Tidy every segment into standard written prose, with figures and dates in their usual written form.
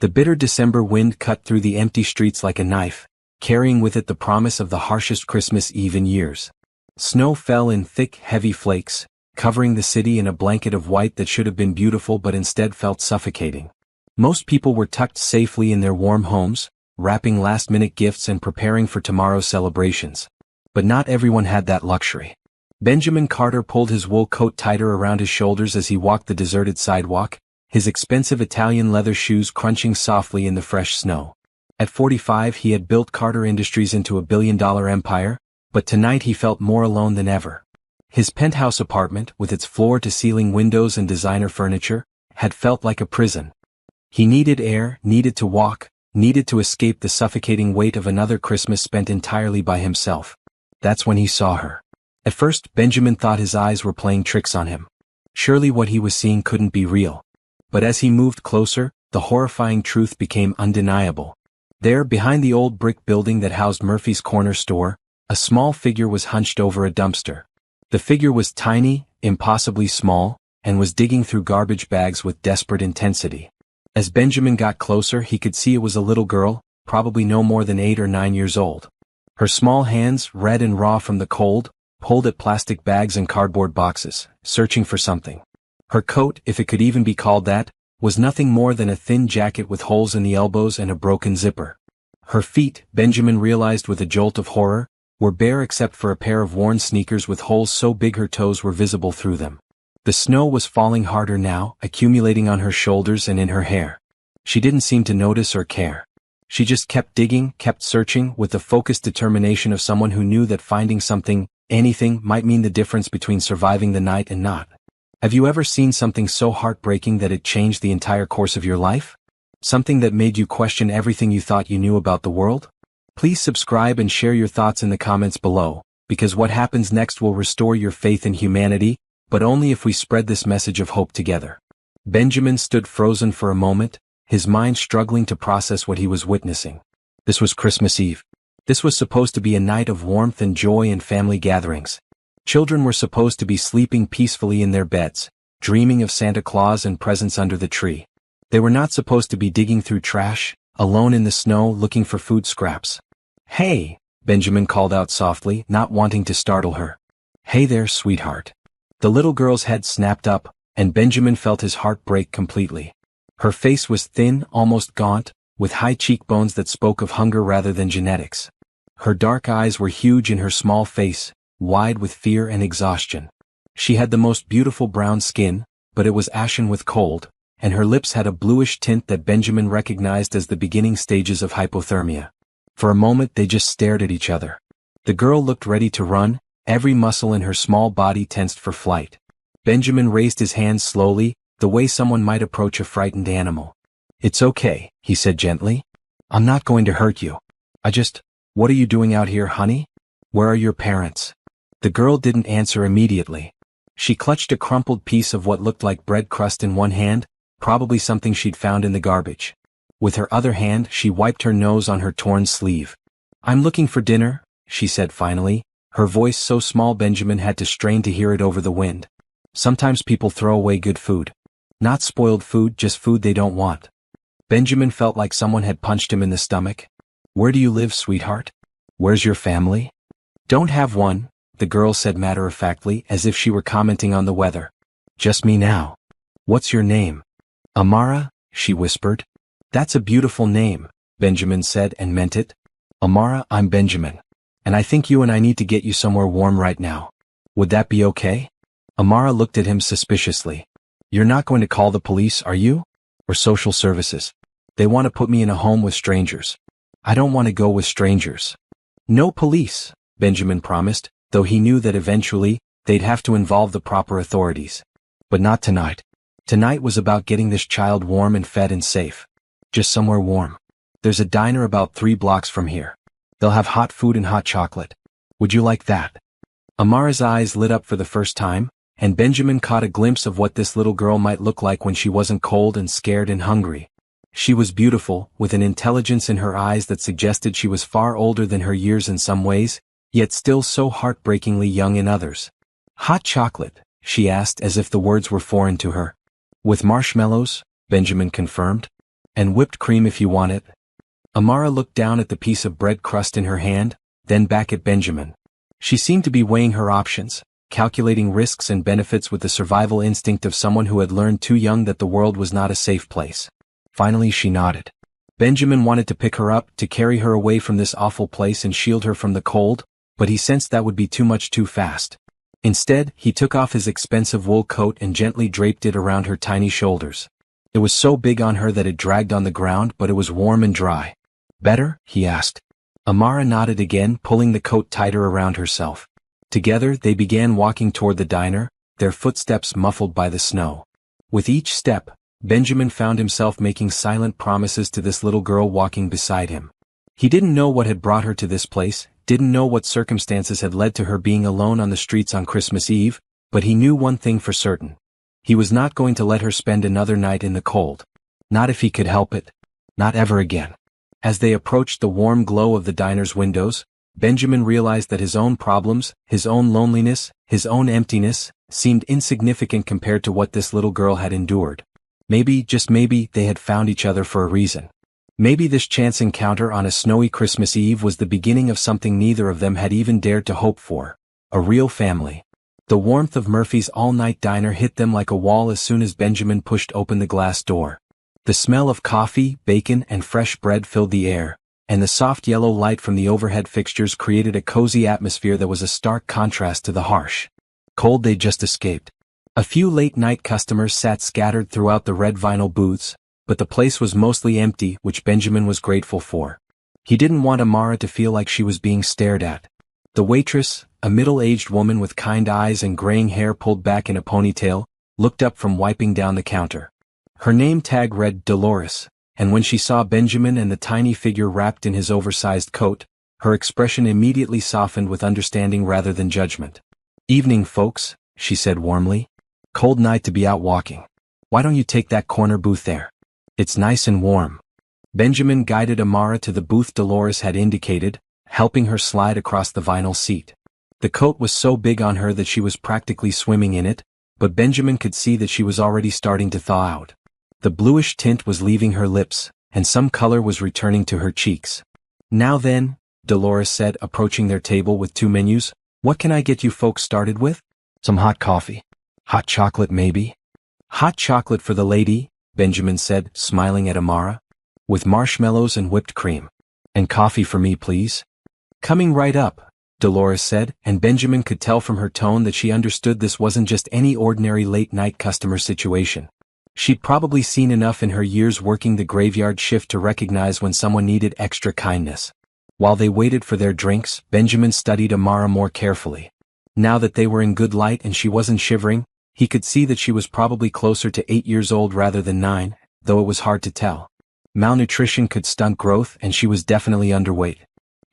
The bitter December wind cut through the empty streets like a knife, carrying with it the promise of the harshest Christmas Eve in years. Snow fell in thick, heavy flakes, covering the city in a blanket of white that should have been beautiful but instead felt suffocating. Most people were tucked safely in their warm homes, wrapping last-minute gifts and preparing for tomorrow's celebrations. But not everyone had that luxury. Benjamin Carter pulled his wool coat tighter around his shoulders as he walked the deserted sidewalk, his expensive Italian leather shoes crunching softly in the fresh snow. At 45 he had built Carter Industries into a billion-dollar empire, but tonight he felt more alone than ever. His penthouse apartment, with its floor-to-ceiling windows and designer furniture, had felt like a prison. He needed air, needed to walk, needed to escape the suffocating weight of another Christmas spent entirely by himself. That's when he saw her. At first, Benjamin thought his eyes were playing tricks on him. Surely what he was seeing couldn't be real. But as he moved closer, the horrifying truth became undeniable. There, behind the old brick building that housed Murphy's Corner store, a small figure was hunched over a dumpster. The figure was tiny, impossibly small, and was digging through garbage bags with desperate intensity. As Benjamin got closer, he could see it was a little girl, probably no more than 8 or 9 years old. Her small hands, red and raw from the cold, pulled at plastic bags and cardboard boxes, searching for something. Her coat, if it could even be called that, was nothing more than a thin jacket with holes in the elbows and a broken zipper. Her feet, Benjamin realized with a jolt of horror, were bare except for a pair of worn sneakers with holes so big her toes were visible through them. The snow was falling harder now, accumulating on her shoulders and in her hair. She didn't seem to notice or care. She just kept digging, kept searching, with the focused determination of someone who knew that finding something, anything, might mean the difference between surviving the night and not. Have you ever seen something so heartbreaking that it changed the entire course of your life? Something that made you question everything you thought you knew about the world? Please subscribe and share your thoughts in the comments below, because what happens next will restore your faith in humanity, but only if we spread this message of hope together. Benjamin stood frozen for a moment, his mind struggling to process what he was witnessing. This was Christmas Eve. This was supposed to be a night of warmth and joy and family gatherings. Children were supposed to be sleeping peacefully in their beds, dreaming of Santa Claus and presents under the tree. They were not supposed to be digging through trash, alone in the snow looking for food scraps. "Hey," Benjamin called out softly, not wanting to startle her. "Hey there, sweetheart." The little girl's head snapped up, and Benjamin felt his heart break completely. Her face was thin, almost gaunt, with high cheekbones that spoke of hunger rather than genetics. Her dark eyes were huge in her small face, wide with fear and exhaustion. She had the most beautiful brown skin, but it was ashen with cold, and her lips had a bluish tint that Benjamin recognized as the beginning stages of hypothermia. For a moment they just stared at each other. The girl looked ready to run, every muscle in her small body tensed for flight. Benjamin raised his hands slowly, the way someone might approach a frightened animal. "It's okay," he said gently. "I'm not going to hurt you. What are you doing out here, honey? Where are your parents?" The girl didn't answer immediately. She clutched a crumpled piece of what looked like bread crust in one hand, probably something she'd found in the garbage. With her other hand, she wiped her nose on her torn sleeve. "I'm looking for dinner," she said finally, her voice so small Benjamin had to strain to hear it over the wind. Sometimes people throw away good food. Not spoiled food, just food they don't want. Benjamin felt like someone had punched him in the stomach. "Where do you live, sweetheart? Where's your family?" "Don't have one," the girl said matter-of-factly, as if she were commenting on the weather. "Just me now." "What's your name?" "Amara," she whispered. "That's a beautiful name," Benjamin said and meant it. "Amara, I'm Benjamin. And I think you and I need to get you somewhere warm right now. Would that be okay?" Amara looked at him suspiciously. "You're not going to call the police, are you? Or social services? They want to put me in a home with strangers. I don't want to go with strangers." "No police," Benjamin promised, though he knew that eventually, they'd have to involve the proper authorities. But not tonight. Tonight was about getting this child warm and fed and safe. Just somewhere warm. There's a diner about 3 blocks from here. They'll have hot food and hot chocolate. Would you like that? Amara's eyes lit up for the first time, and Benjamin caught a glimpse of what this little girl might look like when she wasn't cold and scared and hungry. She was beautiful, with an intelligence in her eyes that suggested she was far older than her years in some ways, yet still so heartbreakingly young in others. "Hot chocolate?" she asked as if the words were foreign to her. "With marshmallows?" Benjamin confirmed. And whipped cream if you want it. Amara looked down at the piece of bread crust in her hand, then back at Benjamin. She seemed to be weighing her options, calculating risks and benefits with the survival instinct of someone who had learned too young that the world was not a safe place. Finally she nodded. Benjamin wanted to pick her up, to carry her away from this awful place and shield her from the cold, but he sensed that would be too much too fast. Instead, he took off his expensive wool coat and gently draped it around her tiny shoulders. It was so big on her that it dragged on the ground, but it was warm and dry. Better? He asked. Amara nodded again, pulling the coat tighter around herself. Together they began walking toward the diner, their footsteps muffled by the snow. With each step, Benjamin found himself making silent promises to this little girl walking beside him. He didn't know what had brought her to this place, didn't know what circumstances had led to her being alone on the streets on Christmas Eve, but he knew one thing for certain. He was not going to let her spend another night in the cold. Not if he could help it. Not ever again. As they approached the warm glow of the diner's windows, Benjamin realized that his own problems, his own loneliness, his own emptiness, seemed insignificant compared to what this little girl had endured. Maybe, just maybe, they had found each other for a reason. Maybe this chance encounter on a snowy Christmas Eve was the beginning of something neither of them had even dared to hope for. A real family. The warmth of Murphy's all-night diner hit them like a wall as soon as Benjamin pushed open the glass door. The smell of coffee, bacon, and fresh bread filled the air, and the soft yellow light from the overhead fixtures created a cozy atmosphere that was a stark contrast to the harsh cold they'd just escaped. A few late-night customers sat scattered throughout the red vinyl booths, but the place was mostly empty, which Benjamin was grateful for. He didn't want Amara to feel like she was being stared at. The waitress, a middle-aged woman with kind eyes and graying hair pulled back in a ponytail, looked up from wiping down the counter. Her name tag read Dolores, and when she saw Benjamin and the tiny figure wrapped in his oversized coat, her expression immediately softened with understanding rather than judgment. "Evening, folks," she said warmly. "Cold night to be out walking. Why don't you take that corner booth there? It's nice and warm." Benjamin guided Amara to the booth Dolores had indicated, helping her slide across the vinyl seat. The coat was so big on her that she was practically swimming in it, but Benjamin could see that she was already starting to thaw out. The bluish tint was leaving her lips, and some color was returning to her cheeks. "Now then," Dolores said, approaching their table with two menus, "what can I get you folks started with?" "Some hot coffee. Hot chocolate maybe?" "Hot chocolate for the lady," Benjamin said, smiling at Amara. "With marshmallows and whipped cream. And coffee for me, please." "Coming right up," Dolores said, and Benjamin could tell from her tone that she understood this wasn't just any ordinary late-night customer situation. She'd probably seen enough in her years working the graveyard shift to recognize when someone needed extra kindness. While they waited for their drinks, Benjamin studied Amara more carefully. Now that they were in good light and she wasn't shivering, he could see that she was probably closer to 8 years old rather than 9, though it was hard to tell. Malnutrition could stunt growth and she was definitely underweight.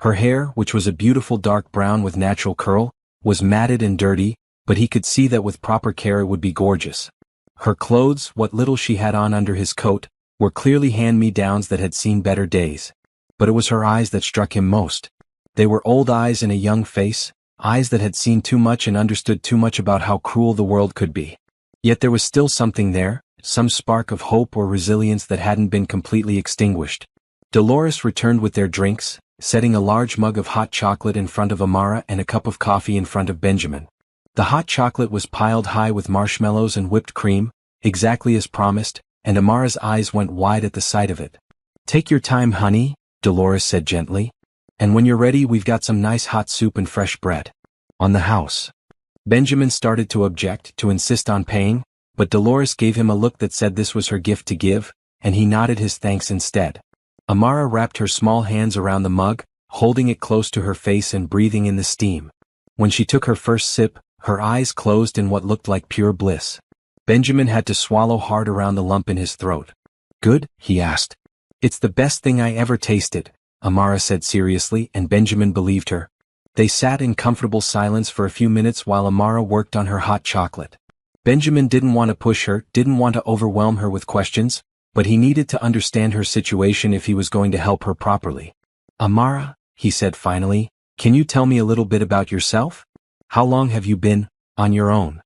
Her hair, which was a beautiful dark brown with natural curl, was matted and dirty, but he could see that with proper care it would be gorgeous. Her clothes, what little she had on under his coat, were clearly hand-me-downs that had seen better days. But it was her eyes that struck him most. They were old eyes in a young face, eyes that had seen too much and understood too much about how cruel the world could be. Yet there was still something there, some spark of hope or resilience that hadn't been completely extinguished. Dolores returned with their drinks, setting a large mug of hot chocolate in front of Amara and a cup of coffee in front of Benjamin. The hot chocolate was piled high with marshmallows and whipped cream, exactly as promised, and Amara's eyes went wide at the sight of it. "Take your time, honey," Dolores said gently. "And when you're ready, we've got some nice hot soup and fresh bread. On the house." Benjamin started to object, to insist on paying, but Dolores gave him a look that said this was her gift to give, and he nodded his thanks instead. Amara wrapped her small hands around the mug, holding it close to her face and breathing in the steam. When she took her first sip, her eyes closed in what looked like pure bliss. Benjamin had to swallow hard around the lump in his throat. "Good?" he asked. "It's the best thing I ever tasted," Amara said seriously, and Benjamin believed her. They sat in comfortable silence for a few minutes while Amara worked on her hot chocolate. Benjamin didn't want to push her, didn't want to overwhelm her with questions, but he needed to understand her situation if he was going to help her properly. "Amara," he said finally, "can you tell me a little bit about yourself? How long have you been on your own?"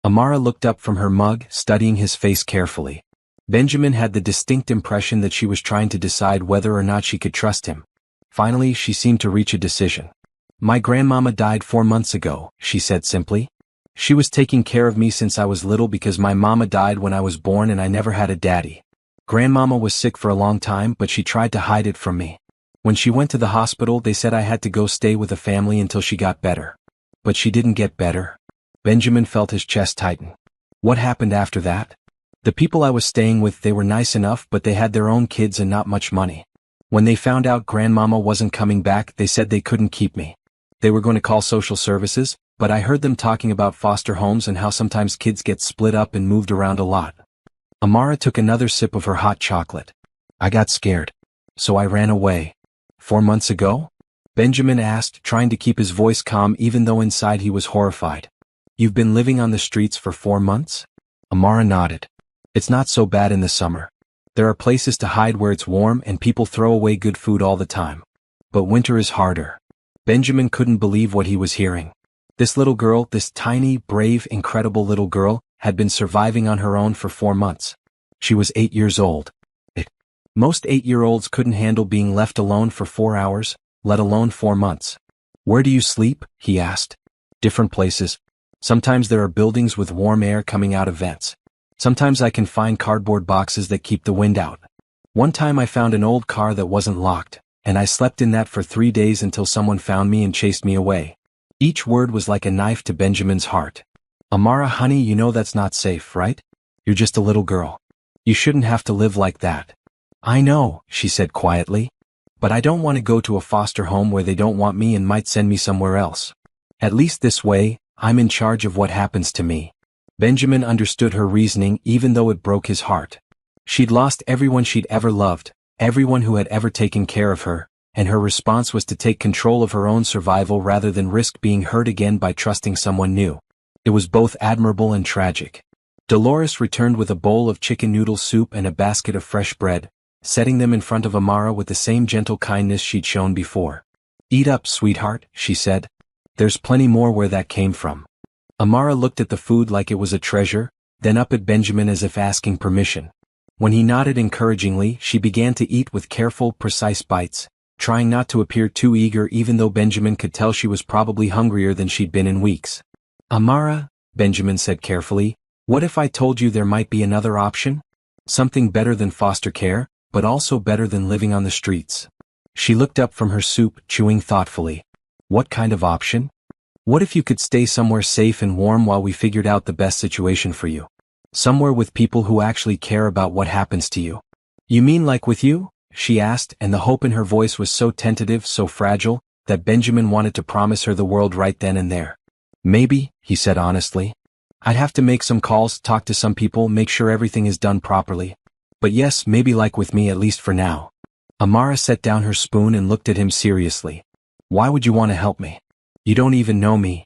Amara looked up from her mug, studying his face carefully. Benjamin had the distinct impression that she was trying to decide whether or not she could trust him. Finally, she seemed to reach a decision. My grandmama died 4 months ago, she said simply. She was taking care of me since I was little because my mama died when I was born and I never had a daddy. Grandmama was sick for a long time, but she tried to hide it from me. When she went to the hospital, they said I had to go stay with a family until she got better. But she didn't get better. Benjamin felt his chest tighten. What happened after that? The people I was staying with, they were nice enough, but they had their own kids and not much money. When they found out grandmama wasn't coming back, they said they couldn't keep me. They were going to call social services, but I heard them talking about foster homes and how sometimes kids get split up and moved around a lot. Amara took another sip of her hot chocolate. I got scared. So I ran away. 4 months ago? Benjamin asked, trying to keep his voice calm even though inside he was horrified. You've been living on the streets for 4 months? Amara nodded. It's not so bad in the summer. There are places to hide where it's warm and people throw away good food all the time. But winter is harder. Benjamin couldn't believe what he was hearing. This little girl, this tiny, brave, incredible little girl, had been surviving on her own for 4 months. She was 8 years old. Most 8-year-olds couldn't handle being left alone for 4 hours, let alone 4 months. Where do you sleep? He asked. Different places. Sometimes there are buildings with warm air coming out of vents. Sometimes I can find cardboard boxes that keep the wind out. One time I found an old car that wasn't locked, and I slept in that for 3 days until someone found me and chased me away. Each word was like a knife to Benjamin's heart. Amara, honey, you know that's not safe, right? You're just a little girl. You shouldn't have to live like that. I know, she said quietly. But I don't want to go to a foster home where they don't want me and might send me somewhere else. At least this way, I'm in charge of what happens to me. Benjamin understood her reasoning even though it broke his heart. She'd lost everyone she'd ever loved, everyone who had ever taken care of her, and her response was to take control of her own survival rather than risk being hurt again by trusting someone new. It was both admirable and tragic. Dolores returned with a bowl of chicken noodle soup and a basket of fresh bread, setting them in front of Amara with the same gentle kindness she'd shown before. Eat up, sweetheart, she said. There's plenty more where that came from. Amara looked at the food like it was a treasure, then up at Benjamin as if asking permission. When he nodded encouragingly, she began to eat with careful, precise bites, trying not to appear too eager even though Benjamin could tell she was probably hungrier than she'd been in weeks. Amara, Benjamin said carefully, what if I told you there might be another option? Something better than foster care, but also better than living on the streets. She looked up from her soup, chewing thoughtfully. What kind of option? What if you could stay somewhere safe and warm while we figured out the best situation for you? Somewhere with people who actually care about what happens to you. You mean like with you? She asked, and the hope in her voice was so tentative, so fragile, that Benjamin wanted to promise her the world right then and there. Maybe, he said honestly. I'd have to make some calls, talk to some people, make sure everything is done properly. But yes, maybe like with me, at least for now. Amara set down her spoon and looked at him seriously. Why would you want to help me? You don't even know me.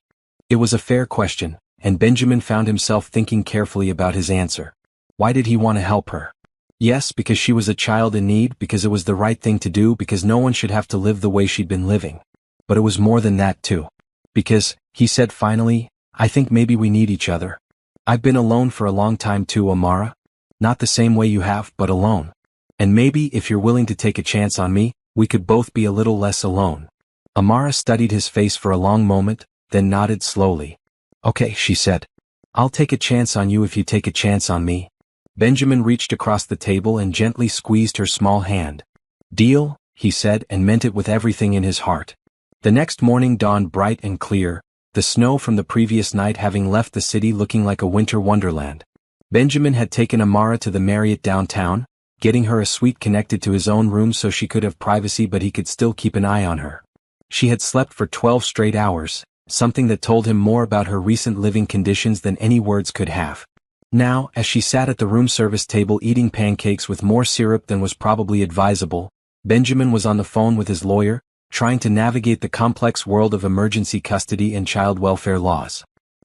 It was a fair question, and Benjamin found himself thinking carefully about his answer. Why did he want to help her? Yes, because she was a child in need, because it was the right thing to do, because no one should have to live the way she'd been living. But it was more than that too. Because, he said finally, I think maybe we need each other. I've been alone for a long time too, Amara. Not the same way you have, but alone. And maybe if you're willing to take a chance on me, we could both be a little less alone. Amara studied his face for a long moment, then nodded slowly. Okay, she said. I'll take a chance on you if you take a chance on me. Benjamin reached across the table and gently squeezed her small hand. Deal, he said, and meant it with everything in his heart. The next morning dawned bright and clear, the snow from the previous night having left the city looking like a winter wonderland. Benjamin had taken Amara to the Marriott downtown, getting her a suite connected to his own room so she could have privacy but he could still keep an eye on her. She had slept for 12 straight hours, something that told him more about her recent living conditions than any words could have. Now, as she sat at the room service table eating pancakes with more syrup than was probably advisable, Benjamin was on the phone with his lawyer, trying to navigate the complex world of emergency custody and child welfare laws.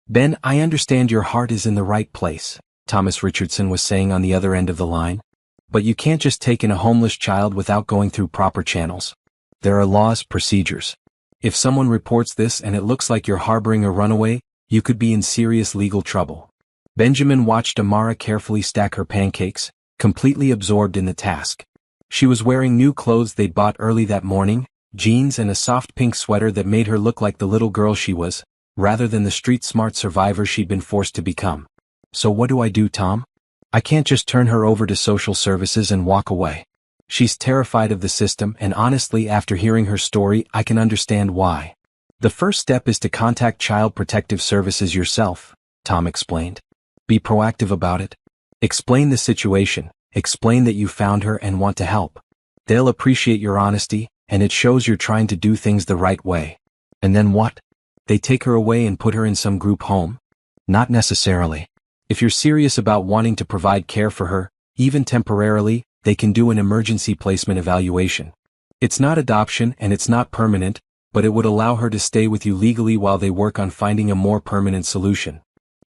Ben, I understand your heart is in the right place, Thomas Richardson was saying on the other end of the line. But you can't just take in a homeless child without going through proper channels. There are laws, procedures. If someone reports this and it looks like you're harboring a runaway, you could be in serious legal trouble. Benjamin watched Amara carefully stack her pancakes, completely absorbed in the task. She was wearing new clothes they'd bought early that morning, jeans and a soft pink sweater that made her look like the little girl she was, rather than the street-smart survivor she'd been forced to become. So what do I do, Tom? I can't just turn her over to social services and walk away. She's terrified of the system, and honestly, after hearing her story, I can understand why. The first step is to contact Child Protective Services yourself, Tom explained. Be proactive about it. Explain the situation, explain that you found her and want to help. They'll appreciate your honesty, and it shows you're trying to do things the right way. And then what? They take her away and put her in some group home? Not necessarily. If you're serious about wanting to provide care for her, even temporarily, they can do an emergency placement evaluation. It's not adoption and it's not permanent, but it would allow her to stay with you legally while they work on finding a more permanent solution.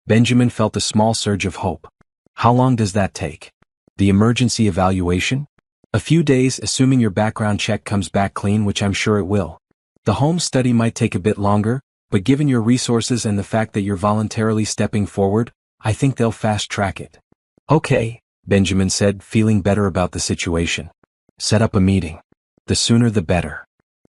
Benjamin felt a small surge of hope. How long does that take? The emergency evaluation? A few days, assuming your background check comes back clean, which I'm sure it will. The home study might take a bit longer, but given your resources and the fact that you're voluntarily stepping forward, I think they'll fast-track it. Okay, Benjamin said, feeling better about the situation. Set up a meeting. The sooner the better.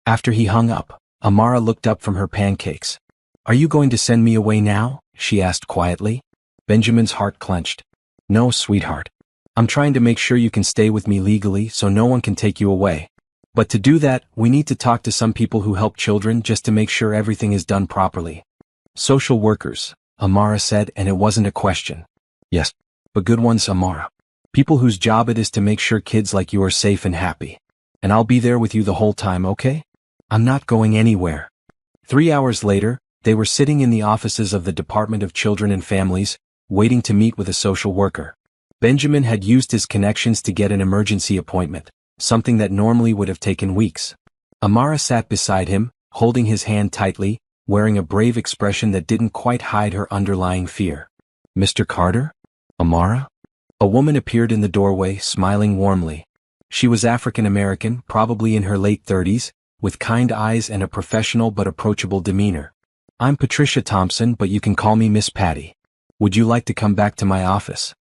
After he hung up, Amara looked up from her pancakes. Are you going to send me away now? She asked quietly. Benjamin's heart clenched. No, sweetheart. I'm trying to make sure you can stay with me legally so no one can take you away. But to do that, we need to talk to some people who help children just to make sure everything is done properly. Social workers, Amara said, and it wasn't a question. Yes, but good ones, Amara. People whose job it is to make sure kids like you are safe and happy. And I'll be there with you the whole time, okay? I'm not going anywhere. 3 hours later, they were sitting in the offices of the Department of Children and Families, waiting to meet with a social worker. Benjamin had used his connections to get an emergency appointment, something that normally would have taken weeks. Amara sat beside him, holding his hand tightly, wearing a brave expression that didn't quite hide her underlying fear. Mr. Carter? Amara? A woman appeared in the doorway, smiling warmly. She was African American, probably in her late 30s, with kind eyes and a professional but approachable demeanor. I'm Patricia Thompson, but you can call me Miss Patty. Would you like to come back to my office?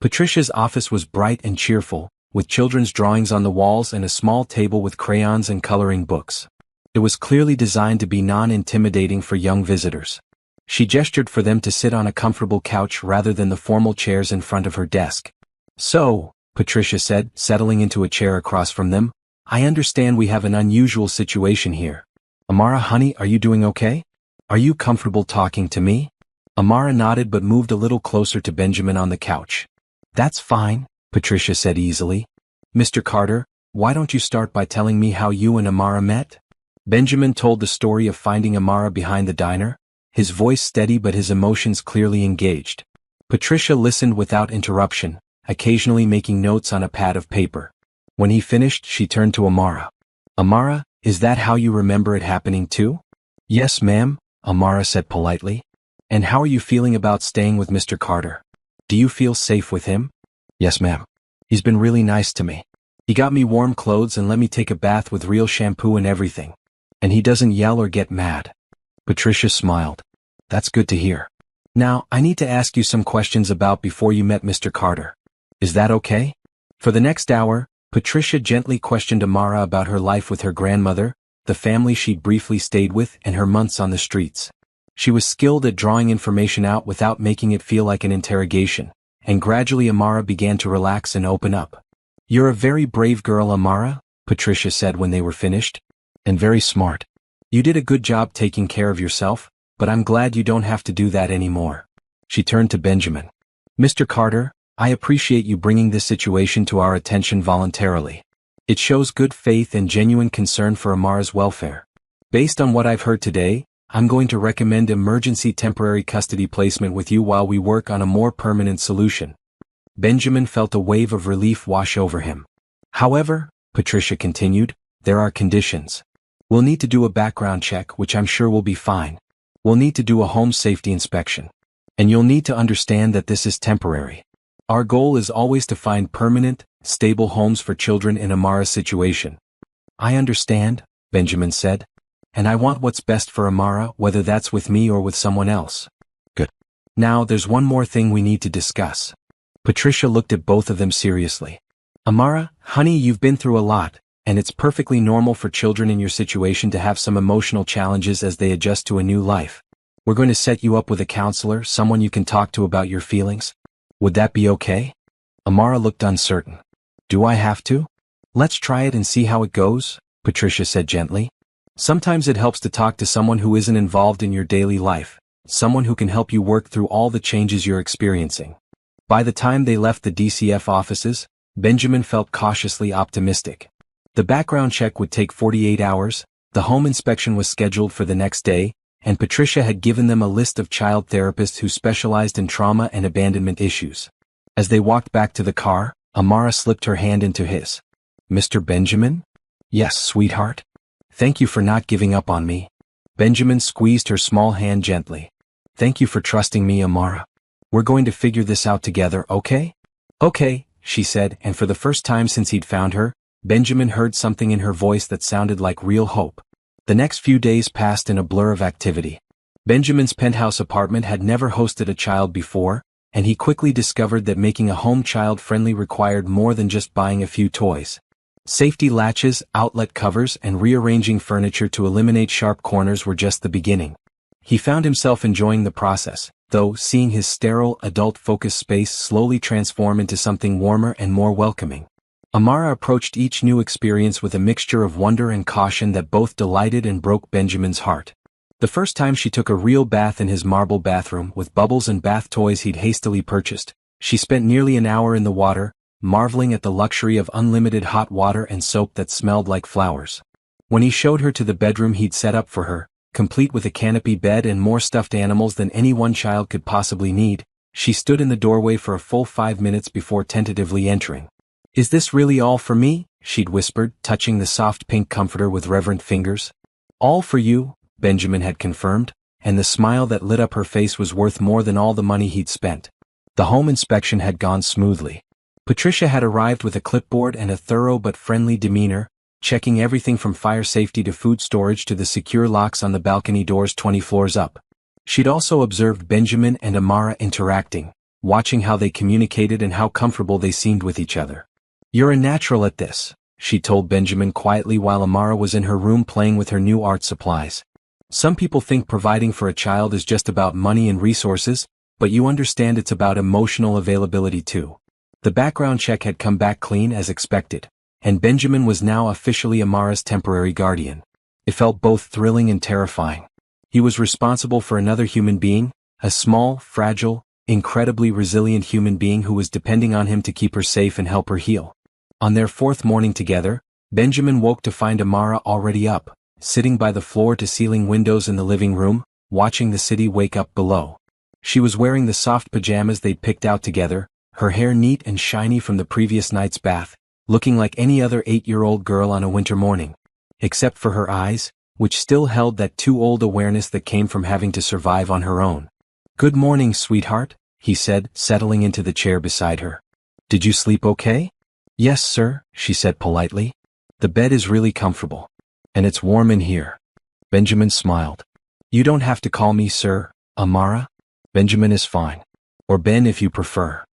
Patricia's office was bright and cheerful, with children's drawings on the walls and a small table with crayons and coloring books. It was clearly designed to be non-intimidating for young visitors. She gestured for them to sit on a comfortable couch rather than the formal chairs in front of her desk. So, Patricia said, settling into a chair across from them, I understand we have an unusual situation here. Amara, honey, are you doing okay? Are you comfortable talking to me? Amara nodded but moved a little closer to Benjamin on the couch. That's fine, Patricia said easily. Mr. Carter, why don't you start by telling me how you and Amara met? Benjamin told the story of finding Amara behind the diner, his voice steady but his emotions clearly engaged. Patricia listened without interruption, occasionally making notes on a pad of paper. When he finished, she turned to Amara. Amara, is that how you remember it happening too? Yes, ma'am, Amara said politely. And how are you feeling about staying with Mr. Carter? Do you feel safe with him? Yes, ma'am. He's been really nice to me. He got me warm clothes and let me take a bath with real shampoo and everything. And he doesn't yell or get mad. Patricia smiled. That's good to hear. Now, I need to ask you some questions about before you met Mr. Carter. Is that okay? For the next hour, Patricia gently questioned Amara about her life with her grandmother, the family she'd briefly stayed with, and her months on the streets. She was skilled at drawing information out without making it feel like an interrogation, and gradually Amara began to relax and open up. You're a very brave girl, Amara, Patricia said when they were finished. And very smart. You did a good job taking care of yourself, but I'm glad you don't have to do that anymore. She turned to Benjamin. Mr. Carter, I appreciate you bringing this situation to our attention voluntarily. It shows good faith and genuine concern for Amara's welfare. Based on what I've heard today, I'm going to recommend emergency temporary custody placement with you while we work on a more permanent solution. Benjamin felt a wave of relief wash over him. However, Patricia continued, there are conditions. We'll need to do a background check, which I'm sure will be fine. We'll need to do a home safety inspection. And you'll need to understand that this is temporary. Our goal is always to find permanent, stable homes for children in Amara's situation. I understand, Benjamin said. And I want what's best for Amara, whether that's with me or with someone else. Good. Now there's one more thing we need to discuss. Patricia looked at both of them seriously. Amara, honey, you've been through a lot, and it's perfectly normal for children in your situation to have some emotional challenges as they adjust to a new life. We're going to set you up with a counselor, someone you can talk to about your feelings. Would that be okay? Amara looked uncertain. Do I have to? Let's try it and see how it goes, Patricia said gently. Sometimes it helps to talk to someone who isn't involved in your daily life, someone who can help you work through all the changes you're experiencing. By the time they left the DCF offices, Benjamin felt cautiously optimistic. The background check would take 48 hours, the home inspection was scheduled for the next day, and Patricia had given them a list of child therapists who specialized in trauma and abandonment issues. As they walked back to the car, Amara slipped her hand into his. Mr. Benjamin? Yes, sweetheart. Thank you for not giving up on me. Benjamin squeezed her small hand gently. Thank you for trusting me, Amara. We're going to figure this out together, okay? Okay, she said, and for the first time since he'd found her, Benjamin heard something in her voice that sounded like real hope. The next few days passed in a blur of activity. Benjamin's penthouse apartment had never hosted a child before, and he quickly discovered that making a home child-friendly required more than just buying a few toys. Safety latches, outlet covers, and rearranging furniture to eliminate sharp corners were just the beginning. He found himself enjoying the process, though, seeing his sterile, adult-focused space slowly transform into something warmer and more welcoming. Amara approached each new experience with a mixture of wonder and caution that both delighted and broke Benjamin's heart. The first time she took a real bath in his marble bathroom with bubbles and bath toys he'd hastily purchased, she spent nearly an hour in the water, marveling at the luxury of unlimited hot water and soap that smelled like flowers. When he showed her to the bedroom he'd set up for her, complete with a canopy bed and more stuffed animals than any one child could possibly need, she stood in the doorway for a full 5 minutes before tentatively entering. Is this really all for me? She'd whispered, touching the soft pink comforter with reverent fingers. All for you, Benjamin had confirmed, and the smile that lit up her face was worth more than all the money he'd spent. The home inspection had gone smoothly. Patricia had arrived with a clipboard and a thorough but friendly demeanor, checking everything from fire safety to food storage to the secure locks on the balcony doors 20 floors up. She'd also observed Benjamin and Amara interacting, watching how they communicated and how comfortable they seemed with each other. You're a natural at this, she told Benjamin quietly while Amara was in her room playing with her new art supplies. Some people think providing for a child is just about money and resources, but you understand it's about emotional availability too. The background check had come back clean as expected, and Benjamin was now officially Amara's temporary guardian. It felt both thrilling and terrifying. He was responsible for another human being, a small, fragile, incredibly resilient human being who was depending on him to keep her safe and help her heal. On their 4th morning together, Benjamin woke to find Amara already up, sitting by the floor-to-ceiling windows in the living room, watching the city wake up below. She was wearing the soft pajamas they'd picked out together, her hair neat and shiny from the previous night's bath, looking like any other 8-year-old girl on a winter morning. Except for her eyes, which still held that too-old awareness that came from having to survive on her own. Good morning, sweetheart, he said, settling into the chair beside her. Did you sleep okay? Yes, sir, she said politely. The bed is really comfortable. And it's warm in here. Benjamin smiled. You don't have to call me sir, Amara. Benjamin is fine. Or Ben if you prefer.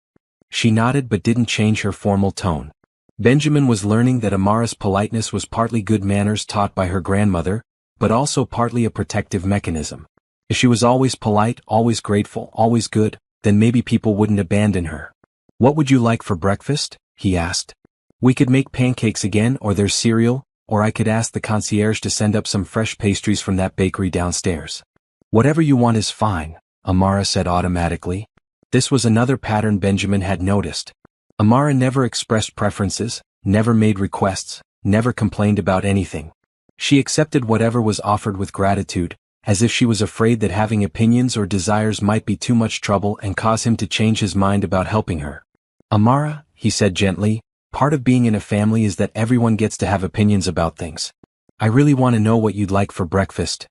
She nodded but didn't change her formal tone. Benjamin was learning that Amara's politeness was partly good manners taught by her grandmother, but also partly a protective mechanism. If she was always polite, always grateful, always good, then maybe people wouldn't abandon her. What would you like for breakfast? He asked. We could make pancakes again, or there's cereal, or I could ask the concierge to send up some fresh pastries from that bakery downstairs. Whatever you want is fine, Amara said automatically. This was another pattern Benjamin had noticed. Amara never expressed preferences, never made requests, never complained about anything. She accepted whatever was offered with gratitude, as if she was afraid that having opinions or desires might be too much trouble and cause him to change his mind about helping her. Amara, he said gently, part of being in a family is that everyone gets to have opinions about things. I really want to know what you'd like for breakfast.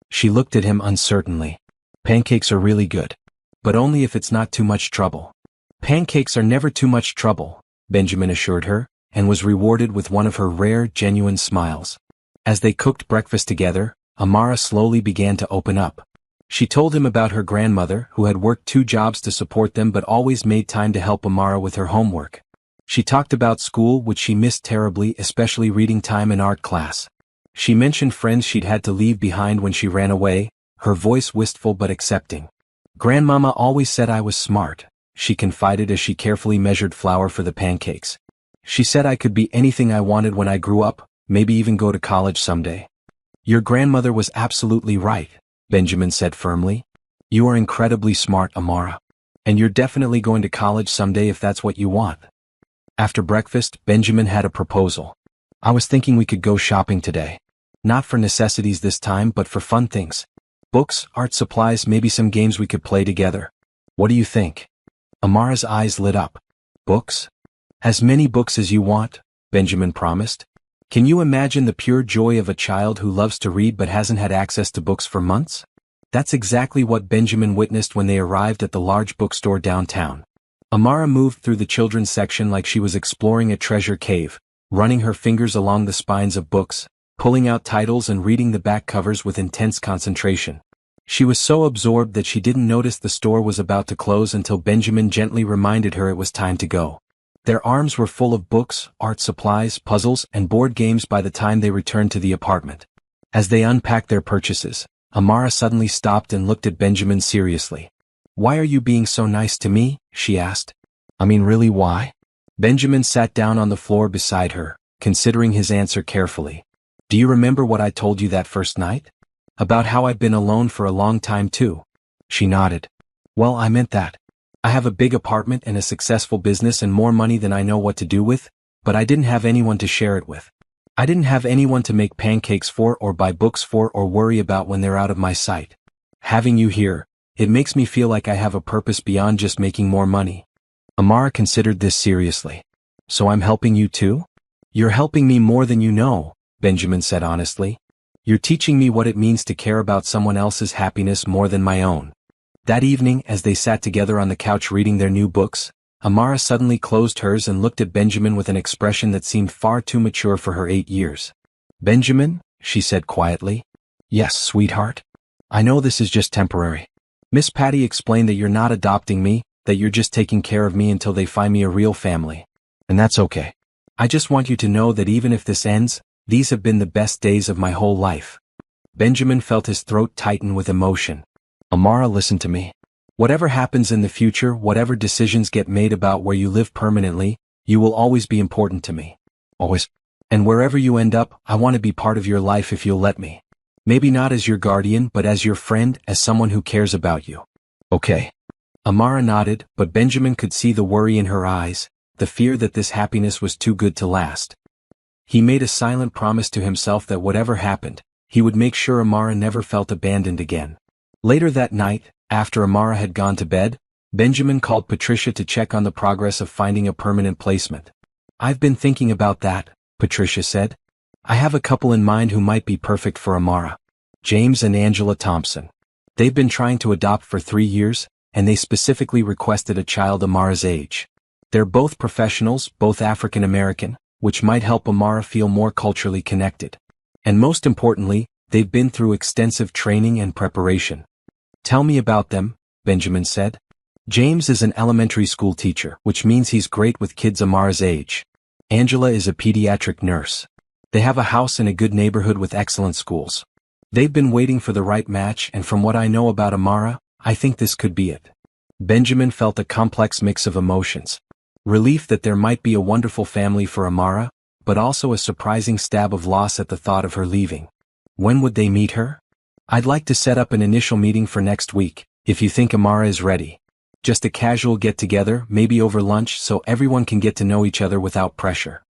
She looked at him uncertainly. Pancakes are really good. But only if it's not too much trouble. Pancakes are never too much trouble, Benjamin assured her, and was rewarded with one of her rare, genuine smiles. As they cooked breakfast together, Amara slowly began to open up. She told him about her grandmother, who had worked 2 jobs to support them but always made time to help Amara with her homework. She talked about school, which she missed terribly, especially reading time in art class. She mentioned friends she'd had to leave behind when she ran away, her voice wistful but accepting. "Grandmama always said I was smart," she confided as she carefully measured flour for the pancakes. "She said I could be anything I wanted when I grew up, maybe even go to college someday." "Your grandmother was absolutely right," Benjamin said firmly. "You are incredibly smart, Amara. And you're definitely going to college someday if that's what you want." After breakfast, Benjamin had a proposal. "I was thinking we could go shopping today. Not for necessities this time, but for fun things. Books, art supplies, maybe some games we could play together. What do you think?" Amara's eyes lit up. "Books? As many books as you want," Benjamin promised. Can you imagine the pure joy of a child who loves to read but hasn't had access to books for months? That's exactly what Benjamin witnessed when they arrived at the large bookstore downtown. Amara moved through the children's section like she was exploring a treasure cave, running her fingers along the spines of books, pulling out titles and reading the back covers with intense concentration. She was so absorbed that she didn't notice the store was about to close until Benjamin gently reminded her it was time to go. Their arms were full of books, art supplies, puzzles, and board games by the time they returned to the apartment. As they unpacked their purchases, Amara suddenly stopped and looked at Benjamin seriously. "Why are you being so nice to me?" she asked. "I mean, really, why?" Benjamin sat down on the floor beside her, considering his answer carefully. "Do you remember what I told you that first night? About how I'd been alone for a long time too?" She nodded. "Well, I meant that. I have a big apartment and a successful business and more money than I know what to do with, but I didn't have anyone to share it with. I didn't have anyone to make pancakes for or buy books for or worry about when they're out of my sight. Having you here, it makes me feel like I have a purpose beyond just making more money." Amara considered this seriously. "So I'm helping you too?" "You're helping me more than you know," Benjamin said honestly. "You're teaching me what it means to care about someone else's happiness more than my own." That evening, as they sat together on the couch reading their new books, Amara suddenly closed hers and looked at Benjamin with an expression that seemed far too mature for her 8 years. "Benjamin," she said quietly. "Yes, sweetheart? I know this is just temporary. Miss Patty explained that you're not adopting me, that you're just taking care of me until they find me a real family. And that's okay. I just want you to know that even if this ends, these have been the best days of my whole life." Benjamin felt his throat tighten with emotion. "Amara, listen to me. Whatever happens in the future, whatever decisions get made about where you live permanently, you will always be important to me. Always. And wherever you end up, I want to be part of your life if you'll let me. Maybe not as your guardian, but as your friend, as someone who cares about you. Okay?" Amara nodded, but Benjamin could see the worry in her eyes, the fear that this happiness was too good to last. He made a silent promise to himself that whatever happened, he would make sure Amara never felt abandoned again. Later that night, after Amara had gone to bed, Benjamin called Patricia to check on the progress of finding a permanent placement. "I've been thinking about that," Patricia said. "I have a couple in mind who might be perfect for Amara. James and Angela Thompson. They've been trying to adopt for 3 years, and they specifically requested a child Amara's age. They're both professionals, both African American, which might help Amara feel more culturally connected. And most importantly, they've been through extensive training and preparation." "Tell me about them," Benjamin said. "James is an elementary school teacher, which means he's great with kids Amara's age. Angela is a pediatric nurse. They have a house in a good neighborhood with excellent schools. They've been waiting for the right match, and from what I know about Amara, I think this could be it." Benjamin felt a complex mix of emotions. Relief that there might be a wonderful family for Amara, but also a surprising stab of loss at the thought of her leaving. When would they meet her? "I'd like to set up an initial meeting for next week, if you think Amara is ready. Just a casual get-together, maybe over lunch, so everyone can get to know each other without pressure."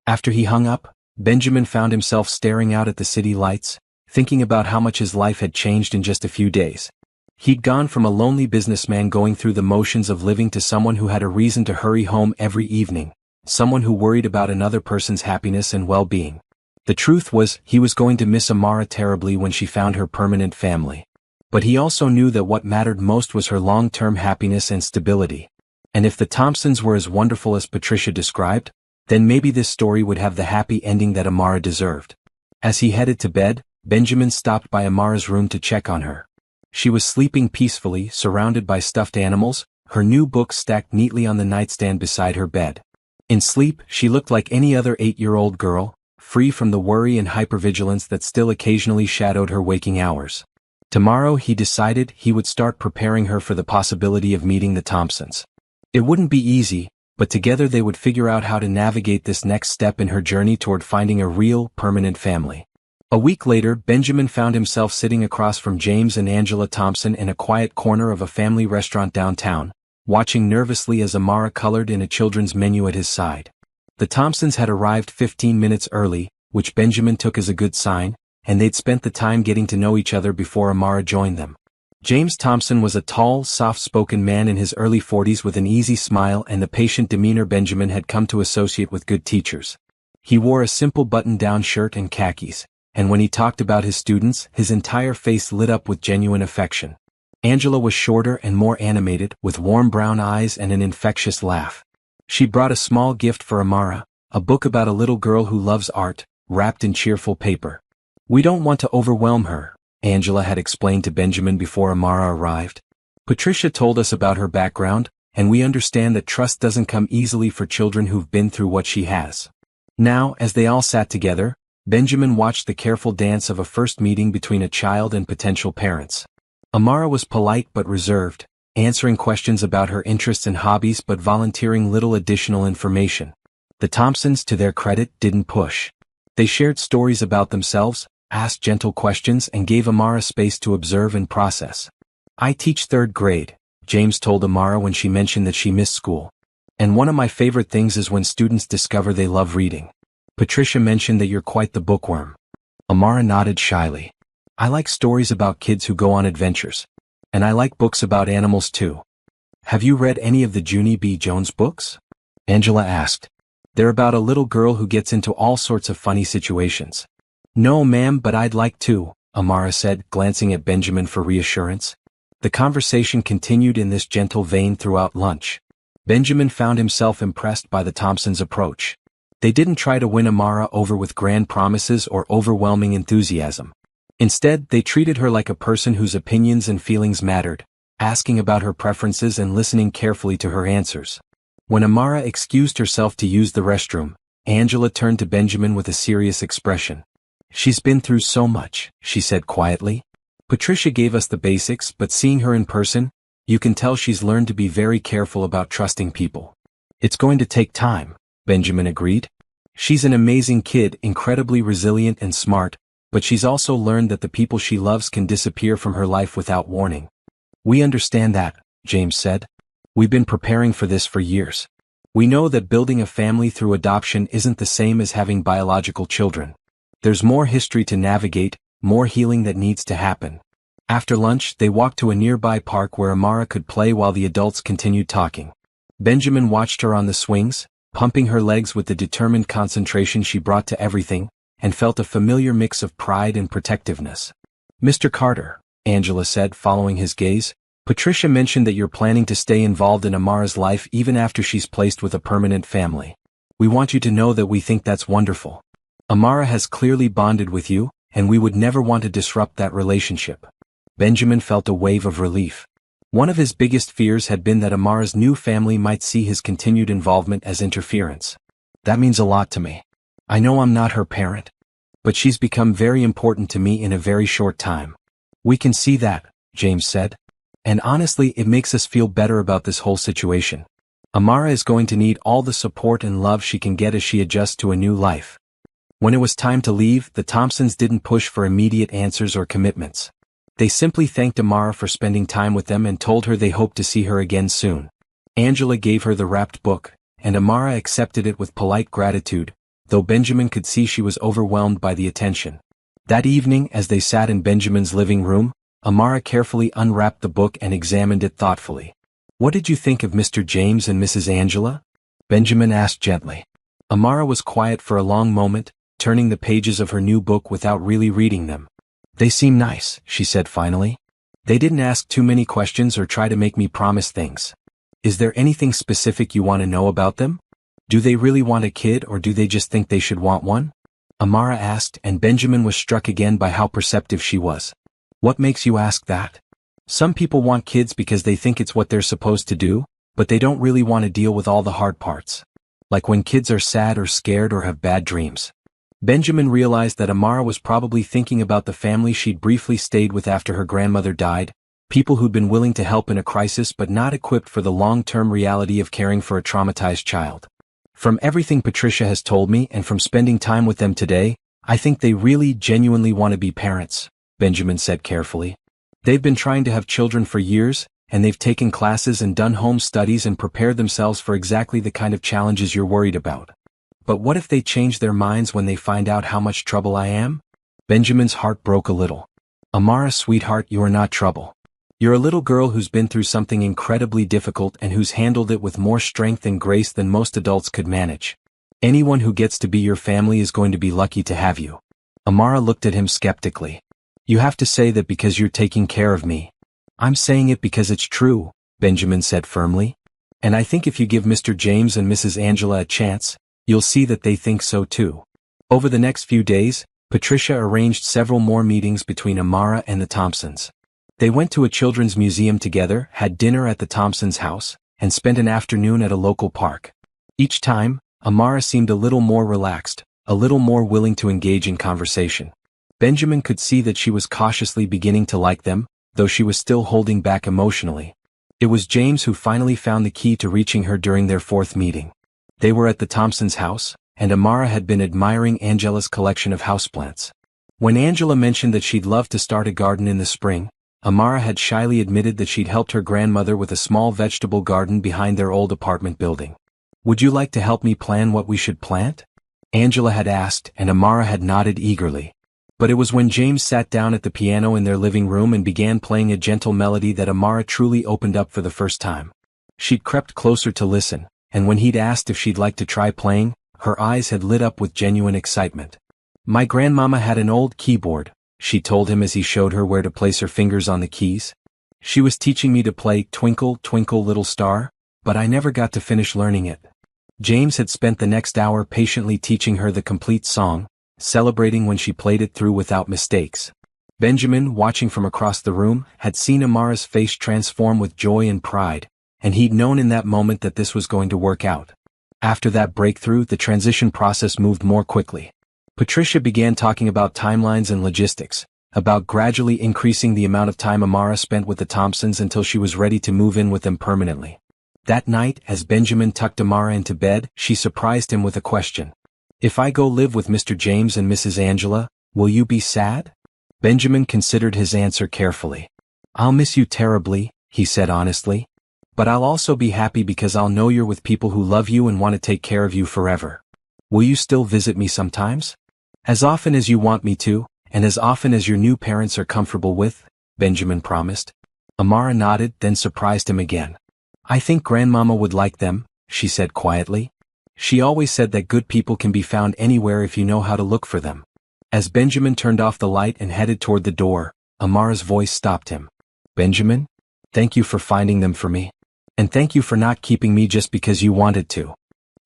After he hung up, Benjamin found himself staring out at the city lights, thinking about how much his life had changed in just a few days. He'd gone from a lonely businessman going through the motions of living to someone who had a reason to hurry home every evening, someone who worried about another person's happiness and well-being. The truth was, he was going to miss Amara terribly when she found her permanent family. But he also knew that what mattered most was her long-term happiness and stability. And if the Thompsons were as wonderful as Patricia described, then maybe this story would have the happy ending that Amara deserved. As he headed to bed, Benjamin stopped by Amara's room to check on her. She was sleeping peacefully, surrounded by stuffed animals, her new book stacked neatly on the nightstand beside her bed. In sleep, she looked like any other 8-year-old girl, free from the worry and hypervigilance that still occasionally shadowed her waking hours. Tomorrow, he decided, he would start preparing her for the possibility of meeting the Thompsons. It wouldn't be easy, but together they would figure out how to navigate this next step in her journey toward finding a real, permanent family. A week later, Benjamin found himself sitting across from James and Angela Thompson in a quiet corner of a family restaurant downtown, watching nervously as Amara colored in a children's menu at his side. The Thompsons had arrived 15 minutes early, which Benjamin took as a good sign, and they'd spent the time getting to know each other before Amara joined them. James Thompson was a tall, soft-spoken man in his early 40s with an easy smile and the patient demeanor Benjamin had come to associate with good teachers. He wore a simple button-down shirt and khakis, and when he talked about his students, his entire face lit up with genuine affection. Angela was shorter and more animated, with warm brown eyes and an infectious laugh. She brought a small gift for Amara, a book about a little girl who loves art, wrapped in cheerful paper. "We don't want to overwhelm her," Angela had explained to Benjamin before Amara arrived. "Patricia told us about her background, and we understand that trust doesn't come easily for children who've been through what she has." Now, as they all sat together, Benjamin watched the careful dance of a first meeting between a child and potential parents. Amara was polite but reserved, answering questions about her interests and hobbies but volunteering little additional information. The Thompsons, to their credit, didn't push. They shared stories about themselves, asked gentle questions and gave Amara space to observe and process. "I teach 3rd grade, James told Amara when she mentioned that she missed school. "And one of my favorite things is when students discover they love reading. Patricia mentioned that you're quite the bookworm." Amara nodded shyly. "I like stories about kids who go on adventures. And I like books about animals too." "Have you read any of the Junie B. Jones books?" Angela asked. "They're about a little girl who gets into all sorts of funny situations." "No, ma'am, but I'd like to," Amara said, glancing at Benjamin for reassurance. The conversation continued in this gentle vein throughout lunch. Benjamin found himself impressed by the Thompsons' approach. They didn't try to win Amara over with grand promises or overwhelming enthusiasm. Instead, they treated her like a person whose opinions and feelings mattered, asking about her preferences and listening carefully to her answers. When Amara excused herself to use the restroom, Angela turned to Benjamin with a serious expression. "She's been through so much," she said quietly. "Patricia gave us the basics, but seeing her in person, you can tell she's learned to be very careful about trusting people." "It's going to take time," Benjamin agreed. "She's an amazing kid, incredibly resilient and smart, but she's also learned that the people she loves can disappear from her life without warning." "We understand that," James said. "We've been preparing for this for years. We know that building a family through adoption isn't the same as having biological children. There's more history to navigate, more healing that needs to happen." After lunch, they walked to a nearby park where Amara could play while the adults continued talking. Benjamin watched her on the swings, pumping her legs with the determined concentration she brought to everything, and felt a familiar mix of pride and protectiveness. "Mr. Carter," Angela said, following his gaze, "Patricia mentioned that you're planning to stay involved in Amara's life even after she's placed with a permanent family. We want you to know that we think that's wonderful. Amara has clearly bonded with you, and we would never want to disrupt that relationship." Benjamin felt a wave of relief. One of his biggest fears had been that Amara's new family might see his continued involvement as interference. "That means a lot to me. I know I'm not her parent, but she's become very important to me in a very short time." "We can see that," James said. "And honestly, it makes us feel better about this whole situation. Amara is going to need all the support and love she can get as she adjusts to a new life." When it was time to leave, the Thompsons didn't push for immediate answers or commitments. They simply thanked Amara for spending time with them and told her they hoped to see her again soon. Angela gave her the wrapped book, and Amara accepted it with polite gratitude, though Benjamin could see she was overwhelmed by the attention. That evening, as they sat in Benjamin's living room, Amara carefully unwrapped the book and examined it thoughtfully. "What did you think of Mr. James and Mrs. Angela?" Benjamin asked gently. Amara was quiet for a long moment, turning the pages of her new book without really reading them. "They seem nice," she said finally. "They didn't ask too many questions or try to make me promise things. Is there anything specific you want to know about them? Do they really want a kid or do they just think they should want one?" Amara asked, and Benjamin was struck again by how perceptive she was. "What makes you ask that?" Some people want kids because they think it's what they're supposed to do, but they don't really want to deal with all the hard parts. Like when kids are sad or scared or have bad dreams. Benjamin realized that Amara was probably thinking about the family she'd briefly stayed with after her grandmother died, people who'd been willing to help in a crisis but not equipped for the long-term reality of caring for a traumatized child. From everything Patricia has told me and from spending time with them today, I think they really genuinely want to be parents, Benjamin said carefully. They've been trying to have children for years, and they've taken classes and done home studies and prepared themselves for exactly the kind of challenges you're worried about. But what if they change their minds when they find out how much trouble I am? Benjamin's heart broke a little. Amara, sweetheart, you are not trouble. You're a little girl who's been through something incredibly difficult and who's handled it with more strength and grace than most adults could manage. Anyone who gets to be your family is going to be lucky to have you. Amara looked at him skeptically. You have to say that because you're taking care of me. I'm saying it because it's true, Benjamin said firmly. And I think if you give Mr. James and Mrs. Angela a chance, you'll see that they think so too. Over the next few days, Patricia arranged several more meetings between Amara and the Thompsons. They went to a children's museum together, had dinner at the Thompsons' house, and spent an afternoon at a local park. Each time, Amara seemed a little more relaxed, a little more willing to engage in conversation. Benjamin could see that she was cautiously beginning to like them, though she was still holding back emotionally. It was James who finally found the key to reaching her during their fourth meeting. They were at the Thompsons' house, and Amara had been admiring Angela's collection of houseplants. When Angela mentioned that she'd love to start a garden in the spring, Amara had shyly admitted that she'd helped her grandmother with a small vegetable garden behind their old apartment building. Would you like to help me plan what we should plant? Angela had asked, and Amara had nodded eagerly. But it was when James sat down at the piano in their living room and began playing a gentle melody that Amara truly opened up for the first time. She'd crept closer to listen, and when he'd asked if she'd like to try playing, her eyes had lit up with genuine excitement. My grandmama had an old keyboard, she told him as he showed her where to place her fingers on the keys. She was teaching me to play Twinkle, Twinkle, Little Star, but I never got to finish learning it. James had spent the next hour patiently teaching her the complete song, celebrating when she played it through without mistakes. Benjamin, watching from across the room, had seen Amara's face transform with joy and pride, and he'd known in that moment that this was going to work out. After that breakthrough, the transition process moved more quickly. Patricia began talking about timelines and logistics, about gradually increasing the amount of time Amara spent with the Thompsons until she was ready to move in with them permanently. That night, as Benjamin tucked Amara into bed, she surprised him with a question. If I go live with Mr. James and Mrs. Angela, will you be sad? Benjamin considered his answer carefully. I'll miss you terribly, he said honestly. But I'll also be happy because I'll know you're with people who love you and want to take care of you forever. Will you still visit me sometimes? As often as you want me to, and as often as your new parents are comfortable with, Benjamin promised. Amara nodded, then surprised him again. I think Grandmama would like them, she said quietly. She always said that good people can be found anywhere if you know how to look for them. As Benjamin turned off the light and headed toward the door, Amara's voice stopped him. Benjamin, thank you for finding them for me. And thank you for not keeping me just because you wanted to.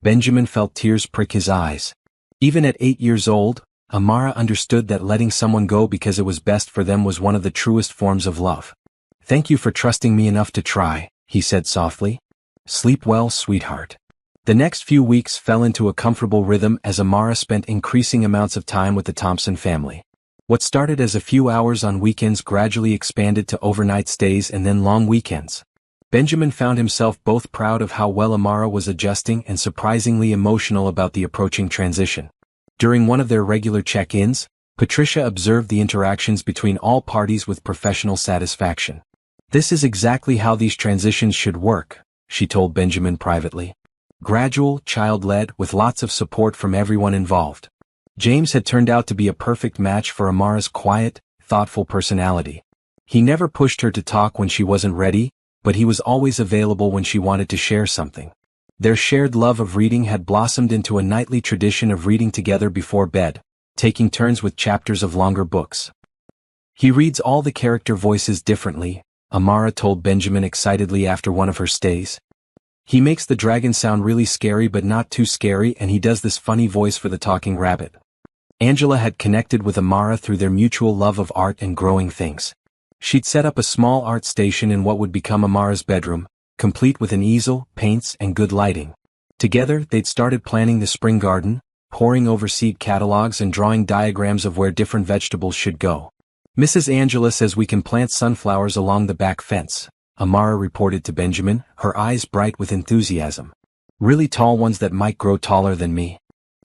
Benjamin felt tears prick his eyes. Even at 8 years old, Amara understood that letting someone go because it was best for them was one of the truest forms of love. Thank you for trusting me enough to try, he said softly. Sleep well, sweetheart. The next few weeks fell into a comfortable rhythm as Amara spent increasing amounts of time with the Thompson family. What started as a few hours on weekends gradually expanded to overnight stays and then long weekends. Benjamin found himself both proud of how well Amara was adjusting and surprisingly emotional about the approaching transition. During one of their regular check-ins, Patricia observed the interactions between all parties with professional satisfaction. This is exactly how these transitions should work, she told Benjamin privately. Gradual, child-led, with lots of support from everyone involved. James had turned out to be a perfect match for Amara's quiet, thoughtful personality. He never pushed her to talk when she wasn't ready, but he was always available when she wanted to share something. Their shared love of reading had blossomed into a nightly tradition of reading together before bed, taking turns with chapters of longer books. He reads all the character voices differently, Amara told Benjamin excitedly after one of her stays. He makes the dragon sound really scary but not too scary, and he does this funny voice for the talking rabbit. Angela had connected with Amara through their mutual love of art and growing things. She'd set up a small art station in what would become Amara's bedroom, complete with an easel, paints, and good lighting. Together, they'd started planning the spring garden, poring over seed catalogs and drawing diagrams of where different vegetables should go. "Mrs. Angela says we can plant sunflowers along the back fence," Amara reported to Benjamin, her eyes bright with enthusiasm. "Really tall ones that might grow taller than me."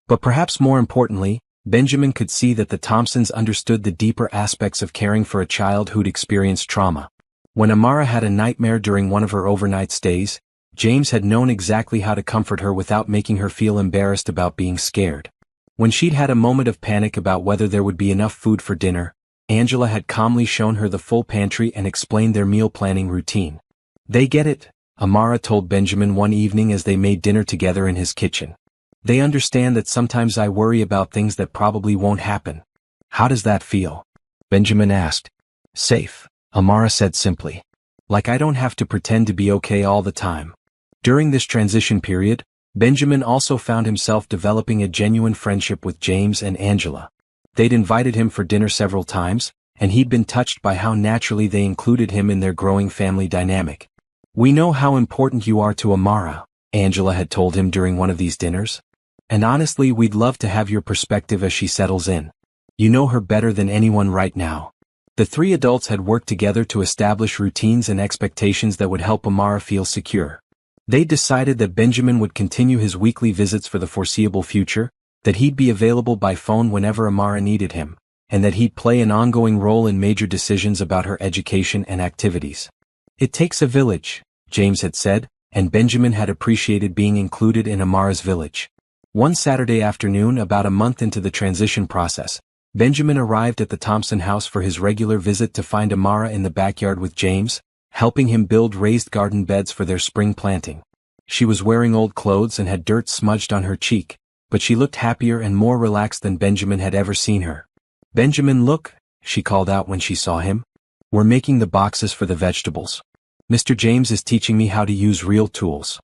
But perhaps more importantly, Benjamin could see that the Thompsons understood the deeper aspects of caring for a child who'd experienced trauma. When Amara had a nightmare during one of her overnight stays, James had known exactly how to comfort her without making her feel embarrassed about being scared. When she'd had a moment of panic about whether there would be enough food for dinner, Angela had calmly shown her the full pantry and explained their meal planning routine. "They get it," Amara told Benjamin one evening as they made dinner together in his kitchen. "They understand that sometimes I worry about things that probably won't happen." "How does that feel?" Benjamin asked. "Safe," Amara said simply. "Like I don't have to pretend to be okay all the time." During this transition period, Benjamin also found himself developing a genuine friendship with James and Angela. They'd invited him for dinner several times, and he'd been touched by how naturally they included him in their growing family dynamic. "We know how important you are to Amara," Angela had told him during one of these dinners. "And honestly, we'd love to have your perspective as she settles in. You know her better than anyone right now." The three adults had worked together to establish routines and expectations that would help Amara feel secure. They decided that Benjamin would continue his weekly visits for the foreseeable future, that he'd be available by phone whenever Amara needed him, and that he'd play an ongoing role in major decisions about her education and activities. "It takes a village," James had said, and Benjamin had appreciated being included in Amara's village. One Saturday afternoon, about a month into the transition process, Benjamin arrived at the Thompson house for his regular visit to find Amara in the backyard with James, helping him build raised garden beds for their spring planting. She was wearing old clothes and had dirt smudged on her cheek, but she looked happier and more relaxed than Benjamin had ever seen her. "Benjamin, look," she called out when she saw him. "We're making the boxes for the vegetables. Mr. James is teaching me how to use real tools."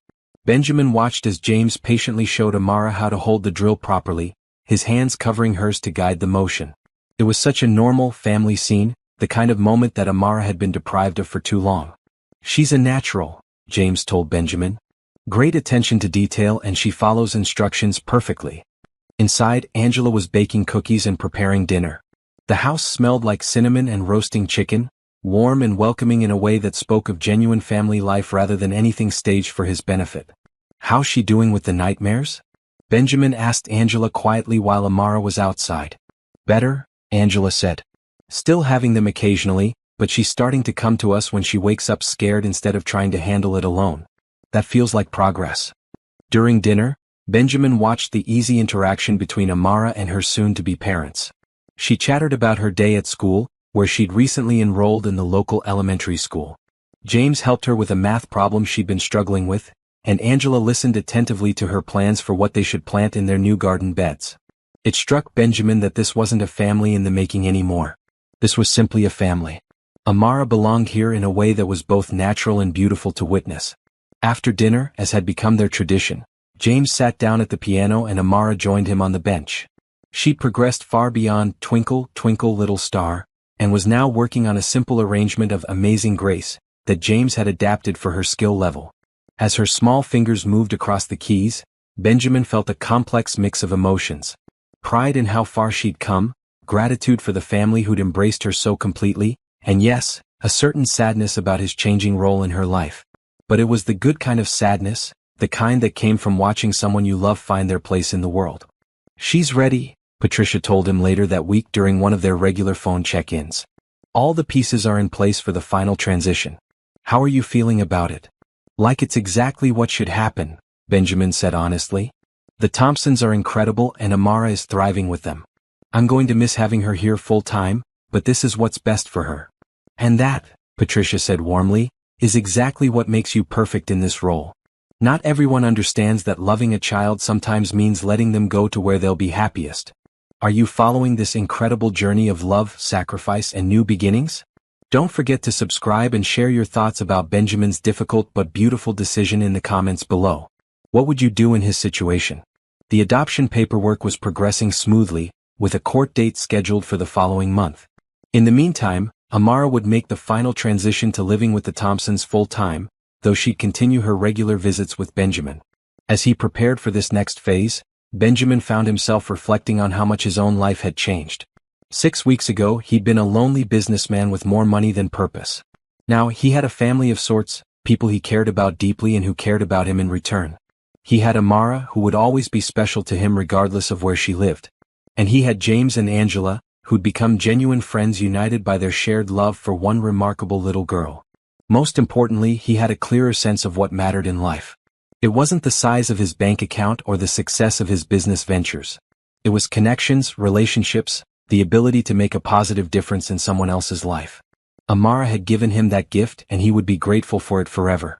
Benjamin watched as James patiently showed Amara how to hold the drill properly, his hands covering hers to guide the motion. It was such a normal, family scene, the kind of moment that Amara had been deprived of for too long. "She's a natural," James told Benjamin. "Great attention to detail and she follows instructions perfectly." Inside, Angela was baking cookies and preparing dinner. The house smelled like cinnamon and roasting chicken, warm and welcoming in a way that spoke of genuine family life rather than anything staged for his benefit. "How's she doing with the nightmares?" Benjamin asked Angela quietly while Amara was outside. "Better," Angela said. "Still having them occasionally, but she's starting to come to us when she wakes up scared instead of trying to handle it alone. That feels like progress." During dinner, Benjamin watched the easy interaction between Amara and her soon-to-be parents. She chattered about her day at school, where she'd recently enrolled in the local elementary school. James helped her with a math problem she'd been struggling with, and Angela listened attentively to her plans for what they should plant in their new garden beds. It struck Benjamin that this wasn't a family in the making anymore. This was simply a family. Amara belonged here in a way that was both natural and beautiful to witness. After dinner, as had become their tradition, James sat down at the piano and Amara joined him on the bench. She'd progressed far beyond "Twinkle, Twinkle, Little Star," and was now working on a simple arrangement of "Amazing Grace" that James had adapted for her skill level. As her small fingers moved across the keys, Benjamin felt a complex mix of emotions. Pride in how far she'd come, gratitude for the family who'd embraced her so completely, and yes, a certain sadness about his changing role in her life. But it was the good kind of sadness, the kind that came from watching someone you love find their place in the world. "She's ready," Patricia told him later that week during one of their regular phone check-ins. "All the pieces are in place for the final transition. How are you feeling about it?" "Like it's exactly what should happen," Benjamin said honestly. "The Thompsons are incredible and Amara is thriving with them. I'm going to miss having her here full-time, but this is what's best for her." "And that," Patricia said warmly, "is exactly what makes you perfect in this role. Not everyone understands that loving a child sometimes means letting them go to where they'll be happiest. Are you following this incredible journey of love, sacrifice, and new beginnings? Don't forget to subscribe and share your thoughts about Benjamin's difficult but beautiful decision in the comments below. What would you do in his situation? The adoption paperwork was progressing smoothly, with a court date scheduled for the following month. In the meantime, Amara would make the final transition to living with the Thompsons full-time, though she'd continue her regular visits with Benjamin. As he prepared for this next phase, Benjamin found himself reflecting on how much his own life had changed. 6 weeks ago, he'd been a lonely businessman with more money than purpose. Now, he had a family of sorts, people he cared about deeply and who cared about him in return. He had Amara, who would always be special to him regardless of where she lived. And he had James and Angela, who'd become genuine friends united by their shared love for one remarkable little girl. Most importantly, he had a clearer sense of what mattered in life. It wasn't the size of his bank account or the success of his business ventures. It was connections, relationships, the ability to make a positive difference in someone else's life. Amara had given him that gift and he would be grateful for it forever.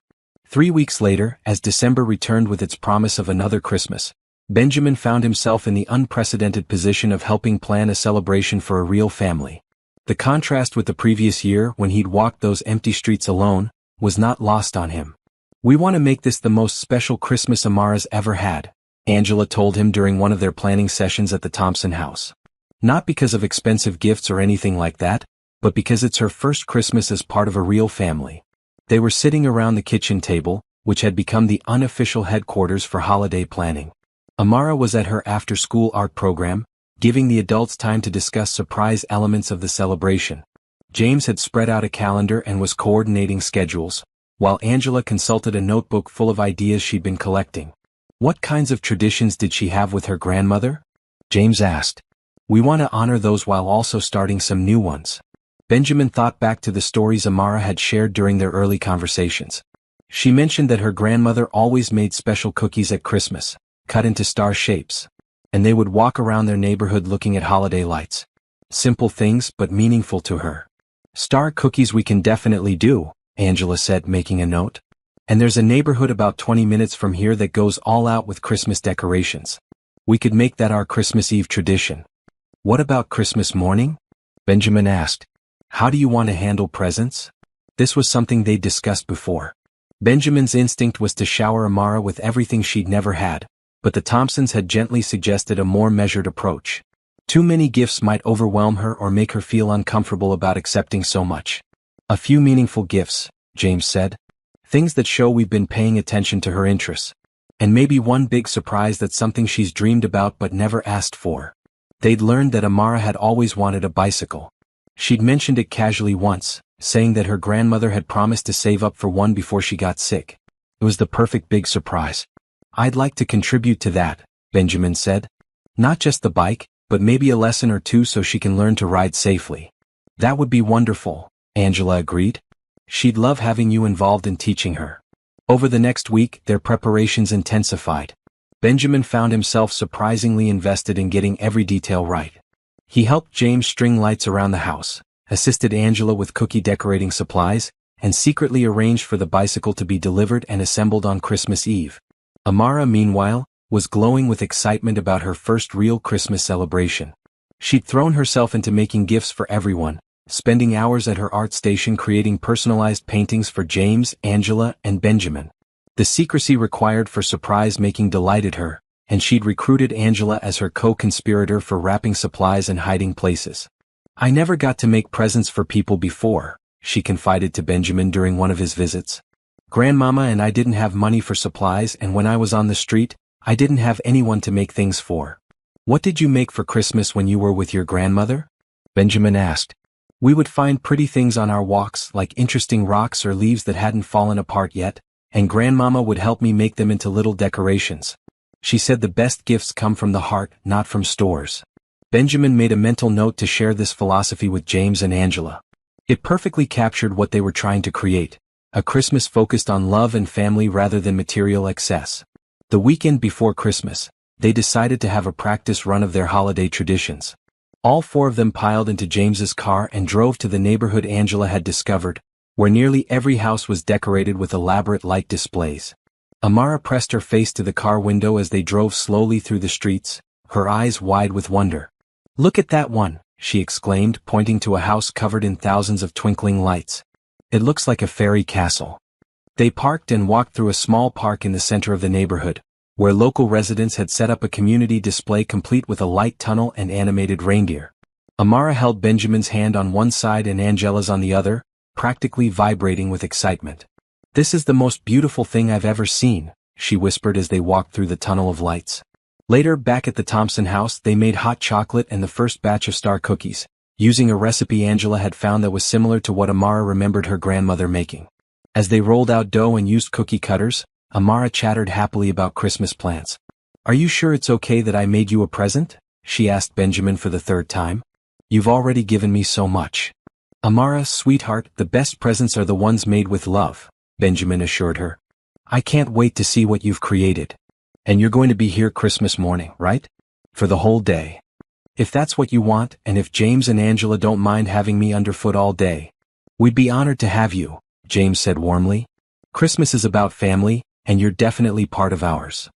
3 weeks later, as December returned with its promise of another Christmas, Benjamin found himself in the unprecedented position of helping plan a celebration for a real family. The contrast with the previous year when he'd walked those empty streets alone was not lost on him. "We want to make this the most special Christmas Amara's ever had," Angela told him during one of their planning sessions at the Thompson house. Not because of expensive gifts or anything like that, but because it's her first Christmas as part of a real family. They were sitting around the kitchen table, which had become the unofficial headquarters for holiday planning. Amara was at her after-school art program, giving the adults time to discuss surprise elements of the celebration. James had spread out a calendar and was coordinating schedules, while Angela consulted a notebook full of ideas she'd been collecting. "What kinds of traditions did she have with her grandmother?" James asked. "We want to honor those while also starting some new ones." Benjamin thought back to the stories Amara had shared during their early conversations. She mentioned that her grandmother always made special cookies at Christmas, cut into star shapes, and they would walk around their neighborhood looking at holiday lights. Simple things, but meaningful to her. "Star cookies we can definitely do," Angela said, making a note. "And there's a neighborhood about 20 minutes from here that goes all out with Christmas decorations. We could make that our Christmas Eve tradition." "What about Christmas morning?" Benjamin asked. "How do you want to handle presents?" This was something they'd discussed before. Benjamin's instinct was to shower Amara with everything she'd never had, but the Thompsons had gently suggested a more measured approach. Too many gifts might overwhelm her or make her feel uncomfortable about accepting so much. "A few meaningful gifts," James said. "Things that show we've been paying attention to her interests. And maybe one big surprise that's something she's dreamed about but never asked for." They'd learned that Amara had always wanted a bicycle. She'd mentioned it casually once, saying that her grandmother had promised to save up for one before she got sick. It was the perfect big surprise. "I'd like to contribute to that," Benjamin said. "Not just the bike, but maybe a lesson or two so she can learn to ride safely." "That would be wonderful," Angela agreed. "She'd love having you involved in teaching her." Over the next week, their preparations intensified. Benjamin found himself surprisingly invested in getting every detail right. He helped James string lights around the house, assisted Angela with cookie decorating supplies, and secretly arranged for the bicycle to be delivered and assembled on Christmas Eve. Amara, meanwhile, was glowing with excitement about her first real Christmas celebration. She'd thrown herself into making gifts for everyone, spending hours at her art station creating personalized paintings for James, Angela, and Benjamin. The secrecy required for surprise making delighted her, and she'd recruited Angela as her co-conspirator for wrapping supplies and hiding places. "I never got to make presents for people before," she confided to Benjamin during one of his visits. "Grandmama and I didn't have money for supplies, and when I was on the street, I didn't have anyone to make things for." "What did you make for Christmas when you were with your grandmother?" Benjamin asked. "We would find pretty things on our walks, like interesting rocks or leaves that hadn't fallen apart yet, and Grandmama would help me make them into little decorations. She said the best gifts come from the heart, not from stores." Benjamin made a mental note to share this philosophy with James and Angela. It perfectly captured what they were trying to create, a Christmas focused on love and family rather than material excess. The weekend before Christmas, they decided to have a practice run of their holiday traditions. All four of them piled into James's car and drove to the neighborhood Angela had discovered, where nearly every house was decorated with elaborate light displays. Amara pressed her face to the car window as they drove slowly through the streets, her eyes wide with wonder. "Look at that one," she exclaimed, pointing to a house covered in thousands of twinkling lights. "It looks like a fairy castle." They parked and walked through a small park in the center of the neighborhood, where local residents had set up a community display complete with a light tunnel and animated reindeer. Amara held Benjamin's hand on one side and Angela's on the other, practically vibrating with excitement. "This is the most beautiful thing I've ever seen," she whispered as they walked through the tunnel of lights. Later, back at the Thompson house, they made hot chocolate and the first batch of star cookies, using a recipe Angela had found that was similar to what Amara remembered her grandmother making. As they rolled out dough and used cookie cutters, Amara chattered happily about Christmas plans. "Are you sure it's okay that I made you a present?" she asked Benjamin for the third time. "You've already given me so much." "Amara, sweetheart, the best presents are the ones made with love," Benjamin assured her. "I can't wait to see what you've created. And you're going to be here Christmas morning, right? For the whole day. If that's what you want, and if James and Angela don't mind having me underfoot all day." "We'd be honored to have you," James said warmly. "Christmas is about family, and you're definitely part of ours."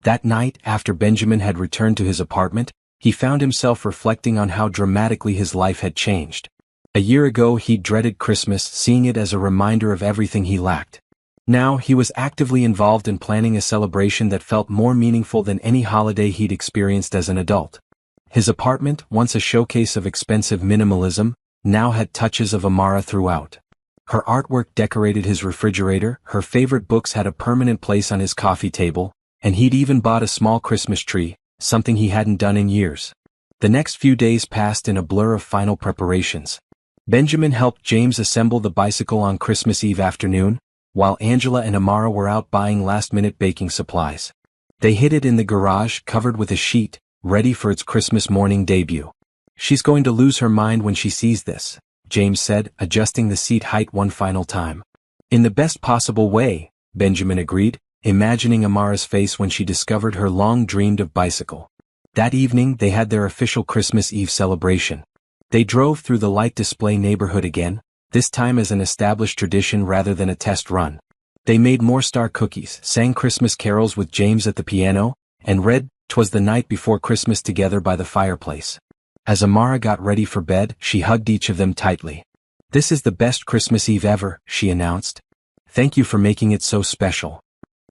That night, after Benjamin had returned to his apartment, he found himself reflecting on how dramatically his life had changed. A year ago he dreaded Christmas, seeing it as a reminder of everything he lacked. Now he was actively involved in planning a celebration that felt more meaningful than any holiday he'd experienced as an adult. His apartment, once a showcase of expensive minimalism, now had touches of Amara throughout. Her artwork decorated his refrigerator, her favorite books had a permanent place on his coffee table, and he'd even bought a small Christmas tree, something he hadn't done in years. The next few days passed in a blur of final preparations. Benjamin helped James assemble the bicycle on Christmas Eve afternoon, while Angela and Amara were out buying last-minute baking supplies. They hid it in the garage, covered with a sheet, ready for its Christmas morning debut. "She's going to lose her mind when she sees this," James said, adjusting the seat height one final time. "In the best possible way," Benjamin agreed, imagining Amara's face when she discovered her long-dreamed-of bicycle. That evening they had their official Christmas Eve celebration. They drove through the light display neighborhood again, this time as an established tradition rather than a test run. They made more star cookies, sang Christmas carols with James at the piano, and read "'Twas the Night Before Christmas" together by the fireplace. As Amara got ready for bed, she hugged each of them tightly. "This is the best Christmas Eve ever," she announced. "Thank you for making it so special."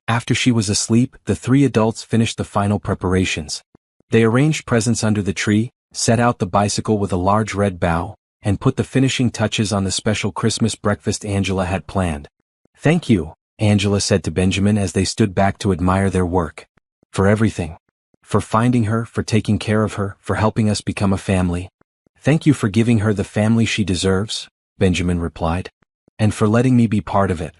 After she was asleep, the three adults finished the final preparations. They arranged presents under the tree, set out the bicycle with a large red bow, and put the finishing touches on the special Christmas breakfast Angela had planned. "Thank you," Angela said to Benjamin as they stood back to admire their work. "For everything. For finding her, for taking care of her, for helping us become a family." "Thank you for giving her the family she deserves," Benjamin replied. "And for letting me be part of it."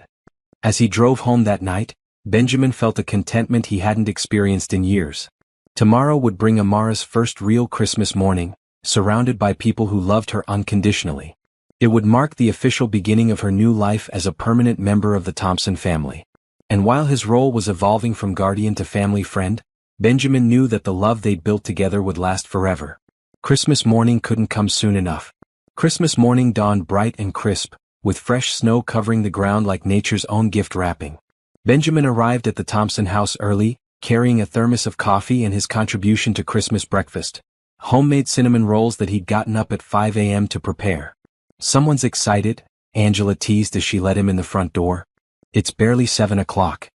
As he drove home that night, Benjamin felt a contentment he hadn't experienced in years. Tomorrow would bring Amara's first real Christmas morning, surrounded by people who loved her unconditionally. It would mark the official beginning of her new life as a permanent member of the Thompson family. And while his role was evolving from guardian to family friend, Benjamin knew that the love they'd built together would last forever. Christmas morning couldn't come soon enough. Christmas morning dawned bright and crisp, with fresh snow covering the ground like nature's own gift wrapping. Benjamin arrived at the Thompson house early, carrying a thermos of coffee and his contribution to Christmas breakfast. Homemade cinnamon rolls that he'd gotten up at 5 a.m. to prepare. "Someone's excited," Angela teased as she let him in the front door. "It's barely 7 o'clock.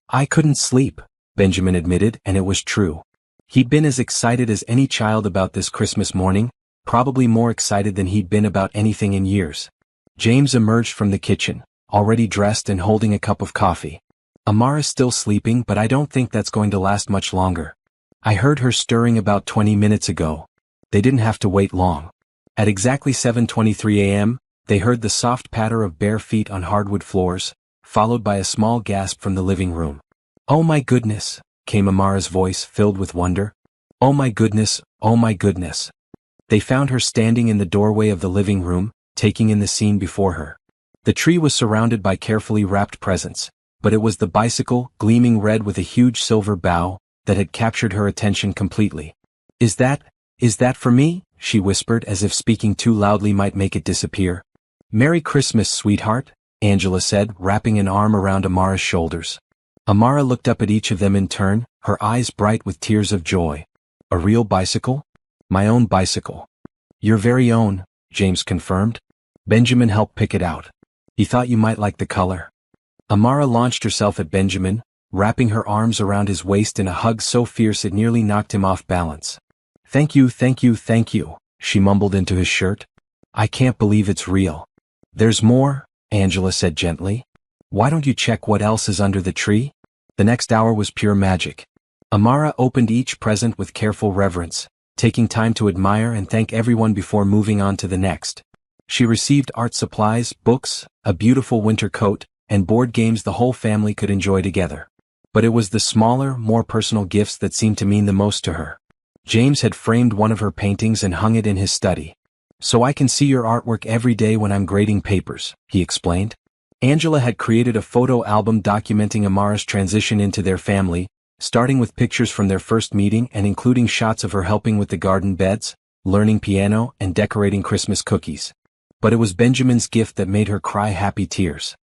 "I couldn't sleep," Benjamin admitted, and it was true. He'd been as excited as any child about this Christmas morning, probably more excited than he'd been about anything in years. James emerged from the kitchen, already dressed and holding a cup of coffee. "Amara's still sleeping, but I don't think that's going to last much longer. I heard her stirring about 20 minutes ago." They didn't have to wait long. At exactly 7:23 a.m., they heard the soft patter of bare feet on hardwood floors, followed by a small gasp from the living room. "Oh my goodness," came Amara's voice, filled with wonder. "Oh my goodness, oh my goodness." They found her standing in the doorway of the living room, taking in the scene before her. The tree was surrounded by carefully wrapped presents, but it was the bicycle, gleaming red with a huge silver bow, that had captured her attention completely. Is that for me?" she whispered as if speaking too loudly might make it disappear. "Merry Christmas, sweetheart," Angela said, wrapping an arm around Amara's shoulders. Amara looked up at each of them in turn, her eyes bright with tears of joy. "A real bicycle?" "My own bicycle." "Your very own," James confirmed. "Benjamin helped pick it out. He thought you might like the color." Amara launched herself at Benjamin, wrapping her arms around his waist in a hug so fierce it nearly knocked him off balance. "Thank you, thank you, thank you," she mumbled into his shirt. I can't believe it's real. There's more, Angela said gently. Why don't you check what else is under the tree? The next hour was pure magic. Amara opened each present with careful reverence, taking time to admire and thank everyone before moving on to the next. She received art supplies, books, a beautiful winter coat, and board games the whole family could enjoy together. But it was the smaller, more personal gifts that seemed to mean the most to her. James had framed one of her paintings and hung it in his study. So I can see your artwork every day when I'm grading papers, he explained. Angela had created a photo album documenting Amara's transition into their family, starting with pictures from their first meeting and including shots of her helping with the garden beds, learning piano, and decorating Christmas cookies. But it was Benjamin's gift that made her cry happy tears.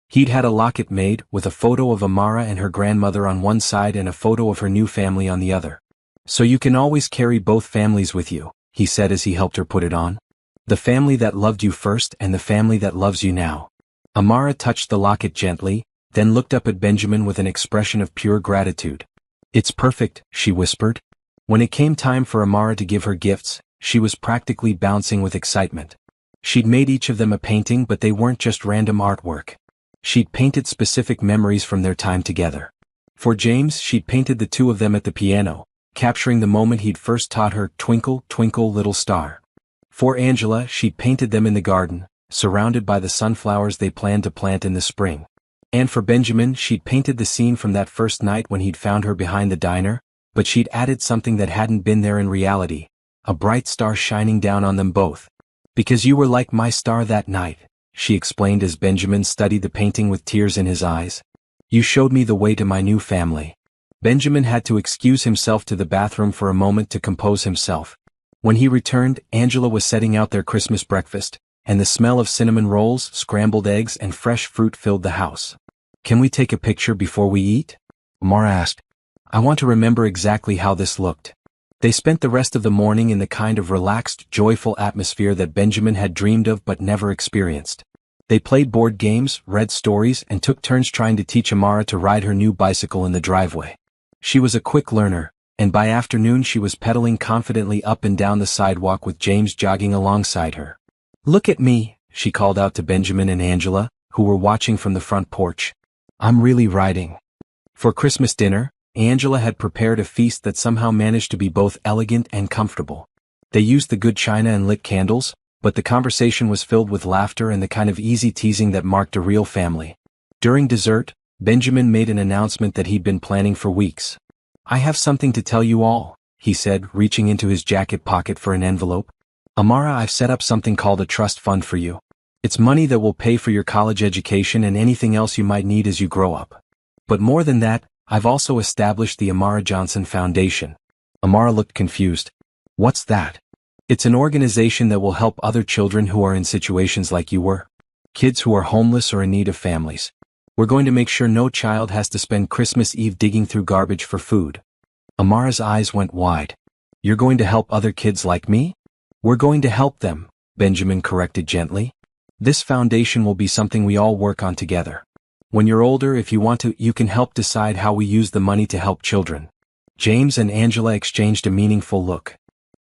He'd had a locket made, with a photo of Amara and her grandmother on one side and a photo of her new family on the other. So you can always carry both families with you, he said as he helped her put it on. The family that loved you first and the family that loves you now. Amara touched the locket gently, then looked up at Benjamin with an expression of pure gratitude. It's perfect, she whispered. When it came time for Amara to give her gifts, she was practically bouncing with excitement. She'd made each of them a painting, but they weren't just random artwork. She'd painted specific memories from their time together. For James, she'd painted the two of them at the piano, capturing the moment he'd first taught her Twinkle, Twinkle, Little Star. For Angela, she'd painted them in the garden, surrounded by the sunflowers they planned to plant in the spring. And for Benjamin, she'd painted the scene from that first night when he'd found her behind the diner, but she'd added something that hadn't been there in reality, a bright star shining down on them both. Because you were like my star that night, she explained as Benjamin studied the painting with tears in his eyes. You showed me the way to my new family. Benjamin had to excuse himself to the bathroom for a moment to compose himself. When he returned, Angela was setting out their Christmas breakfast, and the smell of cinnamon rolls, scrambled eggs, and fresh fruit filled the house. Can we take a picture before we eat? Amara asked. I want to remember exactly how this looked. They spent the rest of the morning in the kind of relaxed, joyful atmosphere that Benjamin had dreamed of but never experienced. They played board games, read stories, and took turns trying to teach Amara to ride her new bicycle in the driveway. She was a quick learner, and by afternoon she was pedaling confidently up and down the sidewalk with James jogging alongside her. Look at me, she called out to Benjamin and Angela, who were watching from the front porch. I'm really riding. For Christmas dinner, Angela had prepared a feast that somehow managed to be both elegant and comfortable. They used the good china and lit candles, but the conversation was filled with laughter and the kind of easy teasing that marked a real family. During dessert, Benjamin made an announcement that he'd been planning for weeks. I have something to tell you all, he said, reaching into his jacket pocket for an envelope. Amara, I've set up something called a trust fund for you. It's money that will pay for your college education and anything else you might need as you grow up. But more than that, I've also established the Amara Johnson Foundation. Amara looked confused. What's that? It's an organization that will help other children who are in situations like you were. Kids who are homeless or in need of families. We're going to make sure no child has to spend Christmas Eve digging through garbage for food. Amara's eyes went wide. You're going to help other kids like me? We're going to help them, Benjamin corrected gently. This foundation will be something we all work on together. When you're older, if you want to, you can help decide how we use the money to help children. James and Angela exchanged a meaningful look.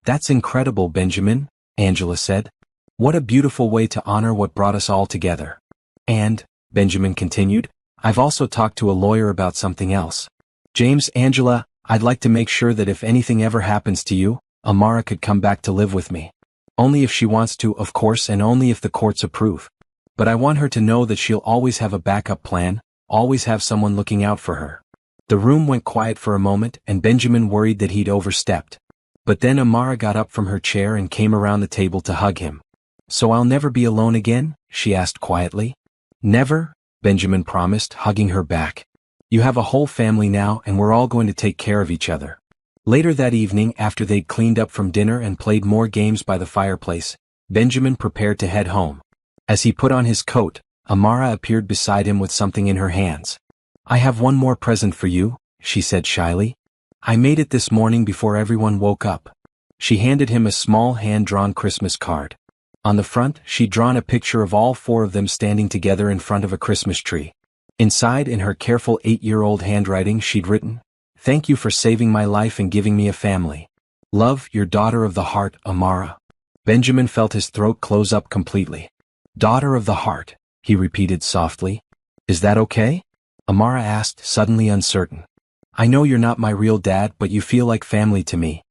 That's incredible, Benjamin, Angela said. What a beautiful way to honor what brought us all together. And, Benjamin continued, I've also talked to a lawyer about something else. James, Angela, I'd like to make sure that if anything ever happens to you, Amara could come back to live with me. Only if she wants to, of course, and only if the courts approve. But I want her to know that she'll always have a backup plan, always have someone looking out for her. The room went quiet for a moment, and Benjamin worried that he'd overstepped. But then Amara got up from her chair and came around the table to hug him. So I'll never be alone again? She asked quietly. Never, Benjamin promised, hugging her back. You have a whole family now, and we're all going to take care of each other. Later that evening, after they'd cleaned up from dinner and played more games by the fireplace, Benjamin prepared to head home. As he put on his coat, Amara appeared beside him with something in her hands. I have one more present for you, she said shyly. I made it this morning before everyone woke up. She handed him a small hand-drawn Christmas card. On the front, she'd drawn a picture of all four of them standing together in front of a Christmas tree. Inside, in her careful 8-year-old handwriting, she'd written, Thank you for saving my life and giving me a family. Love, your daughter of the heart, Amara. Benjamin felt his throat close up completely. Daughter of the heart, he repeated softly. Is that okay? Amara asked, suddenly uncertain. I know you're not my real dad, but you feel like family to me.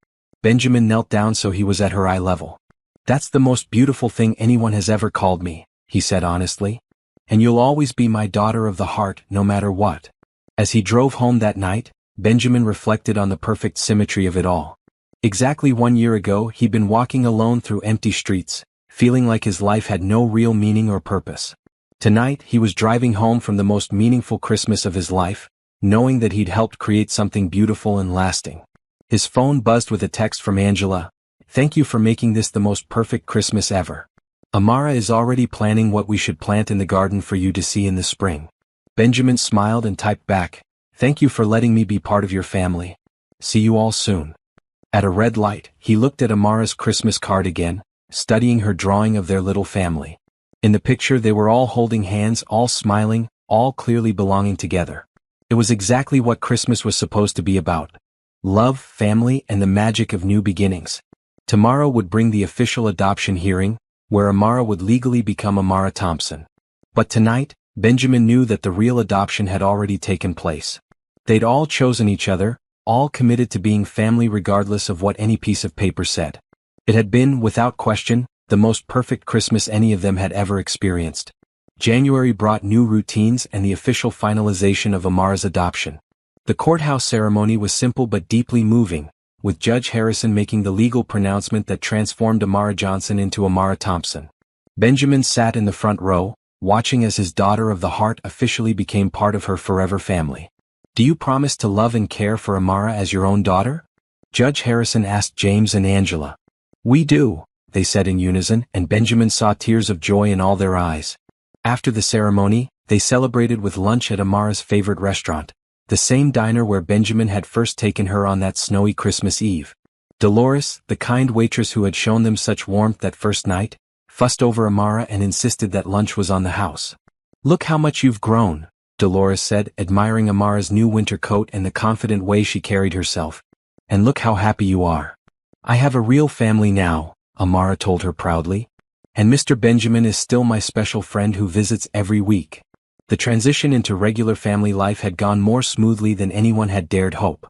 Benjamin knelt down so he was at her eye level. That's the most beautiful thing anyone has ever called me, he said honestly. And you'll always be my daughter of the heart, no matter what. As he drove home that night, Benjamin reflected on the perfect symmetry of it all. Exactly 1 year ago, he'd been walking alone through empty streets, feeling like his life had no real meaning or purpose. Tonight, he was driving home from the most meaningful Christmas of his life, knowing that he'd helped create something beautiful and lasting. His phone buzzed with a text from Angela. Thank you for making this the most perfect Christmas ever. Amara is already planning what we should plant in the garden for you to see in the spring. Benjamin smiled and typed back, thank you for letting me be part of your family. See you all soon. At a red light, he looked at Amara's Christmas card again, studying her drawing of their little family. In the picture they were all holding hands, all smiling, all clearly belonging together. It was exactly what Christmas was supposed to be about. Love, family, and the magic of new beginnings. Tomorrow would bring the official adoption hearing, where Amara would legally become Amara Thompson. But tonight, Benjamin knew that the real adoption had already taken place. They'd all chosen each other, all committed to being family regardless of what any piece of paper said. It had been, without question, the most perfect Christmas any of them had ever experienced. January brought new routines and the official finalization of Amara's adoption. The courthouse ceremony was simple but deeply moving, with Judge Harrison making the legal pronouncement that transformed Amara Johnson into Amara Thompson. Benjamin sat in the front row, watching as his daughter of the heart officially became part of her forever family. Do you promise to love and care for Amara as your own daughter? Judge Harrison asked James and Angela. We do, they said in unison, and Benjamin saw tears of joy in all their eyes. After the ceremony, they celebrated with lunch at Amara's favorite restaurant, the same diner where Benjamin had first taken her on that snowy Christmas Eve. Dolores, the kind waitress who had shown them such warmth that first night, fussed over Amara and insisted that lunch was on the house. Look how much you've grown, Dolores said, admiring Amara's new winter coat and the confident way she carried herself. And look how happy you are. I have a real family now, Amara told her proudly. And Mr. Benjamin is still my special friend who visits every week. The transition into regular family life had gone more smoothly than anyone had dared hope.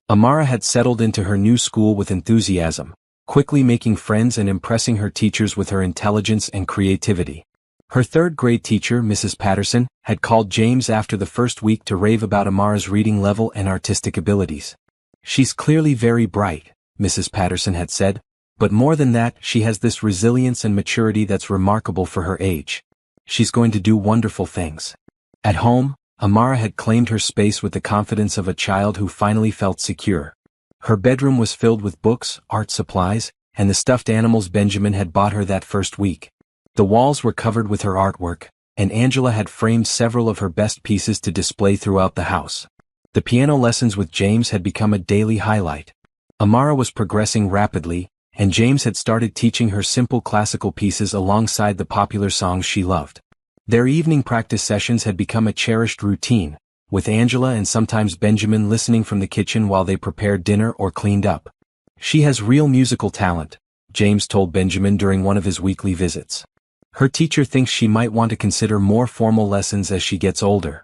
Amara had settled into her new school with enthusiasm, quickly making friends and impressing her teachers with her intelligence and creativity. Her third-grade teacher, Mrs. Patterson, had called James after the first week to rave about Amara's reading level and artistic abilities. She's clearly very bright, Mrs. Patterson had said, but more than that, she has this resilience and maturity that's remarkable for her age. She's going to do wonderful things. At home, Amara had claimed her space with the confidence of a child who finally felt secure. Her bedroom was filled with books, art supplies, and the stuffed animals Benjamin had bought her that first week. The walls were covered with her artwork, and Angela had framed several of her best pieces to display throughout the house. The piano lessons with James had become a daily highlight. Amara was progressing rapidly, and James had started teaching her simple classical pieces alongside the popular songs she loved. Their evening practice sessions had become a cherished routine, with Angela and sometimes Benjamin listening from the kitchen while they prepared dinner or cleaned up. She has real musical talent, James told Benjamin during one of his weekly visits. Her teacher thinks she might want to consider more formal lessons as she gets older.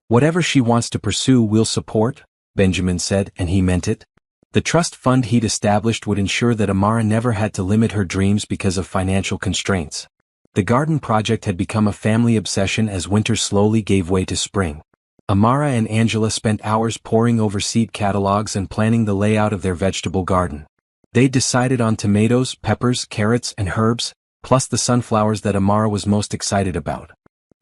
Whatever she wants to pursue, we'll support, Benjamin said, and he meant it. The trust fund he'd established would ensure that Amara never had to limit her dreams because of financial constraints. The garden project had become a family obsession as winter slowly gave way to spring. Amara and Angela spent hours poring over seed catalogs and planning the layout of their vegetable garden. They decided on tomatoes, peppers, carrots, and herbs, plus the sunflowers that Amara was most excited about.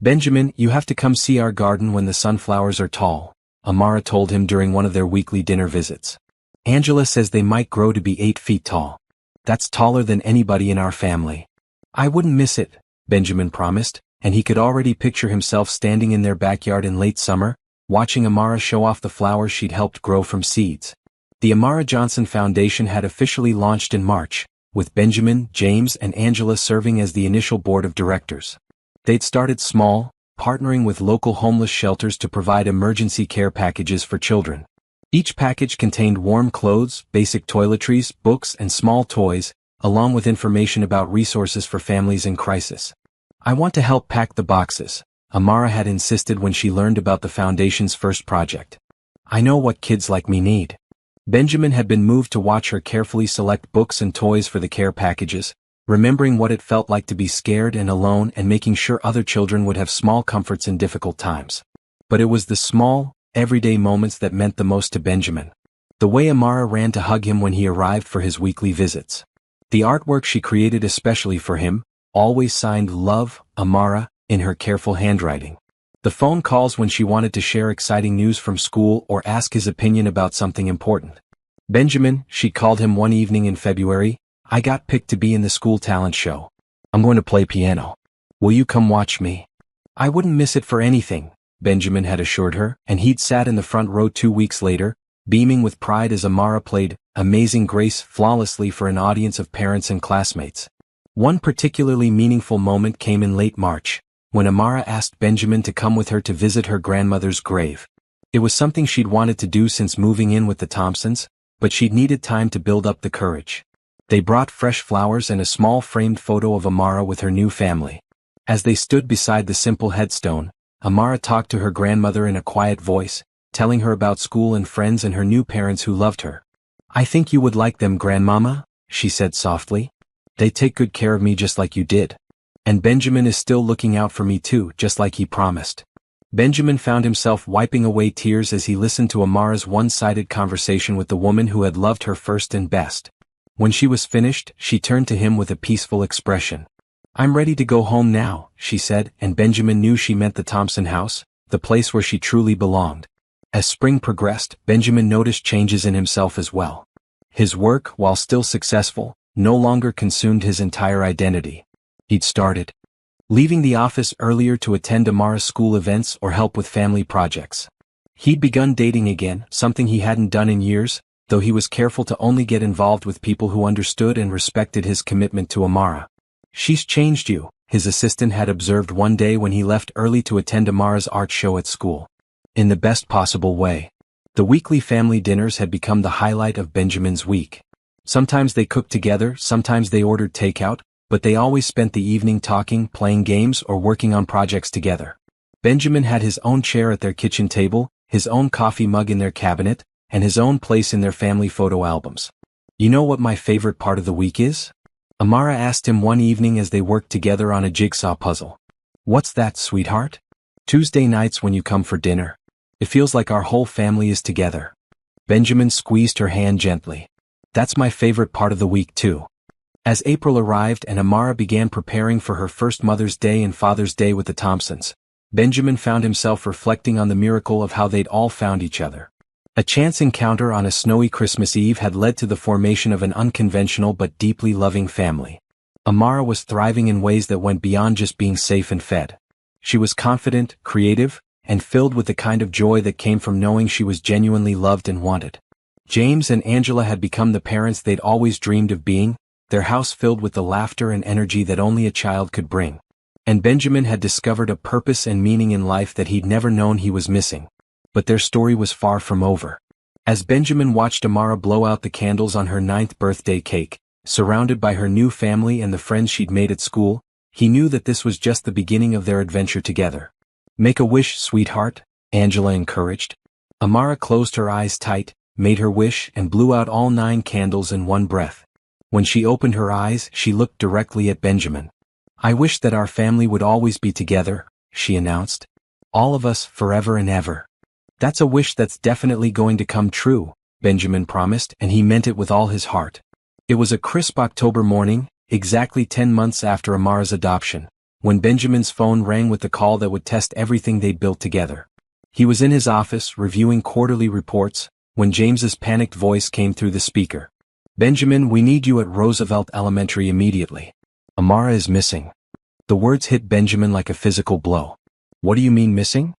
Benjamin, you have to come see our garden when the sunflowers are tall, Amara told him during one of their weekly dinner visits. Angela says they might grow to be 8 feet tall. That's taller than anybody in our family. I wouldn't miss it, Benjamin promised, and he could already picture himself standing in their backyard in late summer, watching Amara show off the flowers she'd helped grow from seeds. The Amara Johnson Foundation had officially launched in March, with Benjamin, James, and Angela serving as the initial board of directors. They'd started small, partnering with local homeless shelters to provide emergency care packages for children. Each package contained warm clothes, basic toiletries, books, and small toys, along with information about resources for families in crisis. "I want to help pack the boxes," Amara had insisted when she learned about the foundation's first project. "I know what kids like me need." Benjamin had been moved to watch her carefully select books and toys for the care packages, remembering what it felt like to be scared and alone and making sure other children would have small comforts in difficult times. But it was the small, everyday moments that meant the most to Benjamin. The way Amara ran to hug him when he arrived for his weekly visits. The artwork she created especially for him, always signed "Love, Amara," in her careful handwriting. The phone calls when she wanted to share exciting news from school or ask his opinion about something important. "Benjamin," she called him one evening in February, "I got picked to be in the school talent show. I'm going to play piano. Will you come watch me?" "I wouldn't miss it for anything," Benjamin had assured her, and he'd sat in the front row 2 weeks later, beaming with pride as Amara played Amazing Grace flawlessly for an audience of parents and classmates. One particularly meaningful moment came in late March, when Amara asked Benjamin to come with her to visit her grandmother's grave. It was something she'd wanted to do since moving in with the Thompsons, but she'd needed time to build up the courage. They brought fresh flowers and a small framed photo of Amara with her new family. As they stood beside the simple headstone, Amara talked to her grandmother in a quiet voice, telling her about school and friends and her new parents who loved her. "I think you would like them, Grandmama," she said softly. "They take good care of me just like you did. And Benjamin is still looking out for me too, just like he promised." Benjamin found himself wiping away tears as he listened to Amara's one-sided conversation with the woman who had loved her first and best. When she was finished, she turned to him with a peaceful expression. "I'm ready to go home now," she said, and Benjamin knew she meant the Thompson house, the place where she truly belonged. As spring progressed, Benjamin noticed changes in himself as well. His work, while still successful, no longer consumed his entire identity. He'd started leaving the office earlier to attend Amara's school events or help with family projects. He'd begun dating again, something he hadn't done in years, though he was careful to only get involved with people who understood and respected his commitment to Amara. "She's changed you," his assistant had observed one day when he left early to attend Amara's art show at school. In the best possible way. The weekly family dinners had become the highlight of Benjamin's week. Sometimes they cooked together, sometimes they ordered takeout, but they always spent the evening talking, playing games, or working on projects together. Benjamin had his own chair at their kitchen table, his own coffee mug in their cabinet, and his own place in their family photo albums. "You know what my favorite part of the week is?" Amara asked him one evening as they worked together on a jigsaw puzzle. "What's that, sweetheart?" "Tuesday nights when you come for dinner. It feels like our whole family is together." Benjamin squeezed her hand gently. "That's my favorite part of the week too." As April arrived and Amara began preparing for her first Mother's Day and Father's Day with the Thompsons, Benjamin found himself reflecting on the miracle of how they'd all found each other. A chance encounter on a snowy Christmas Eve had led to the formation of an unconventional but deeply loving family. Amara was thriving in ways that went beyond just being safe and fed. She was confident, creative, and filled with the kind of joy that came from knowing she was genuinely loved and wanted. James and Angela had become the parents they'd always dreamed of being, their house filled with the laughter and energy that only a child could bring. And Benjamin had discovered a purpose and meaning in life that he'd never known he was missing. But their story was far from over. As Benjamin watched Amara blow out the candles on her 9th birthday cake, surrounded by her new family and the friends she'd made at school, he knew that this was just the beginning of their adventure together. "Make a wish, sweetheart," Angela encouraged. Amara closed her eyes tight, made her wish, and blew out all 9 candles in one breath. When she opened her eyes, she looked directly at Benjamin. "I wish that our family would always be together," she announced. "All of us, forever and ever." "That's a wish that's definitely going to come true," Benjamin promised, and he meant it with all his heart. It was a crisp October morning, exactly 10 months after Amara's adoption, when Benjamin's phone rang with the call that would test everything they'd built together. He was in his office, reviewing quarterly reports, when James's panicked voice came through the speaker. "Benjamin, we need you at Roosevelt Elementary immediately. Amara is missing." The words hit Benjamin like a physical blow. "What do you mean missing?"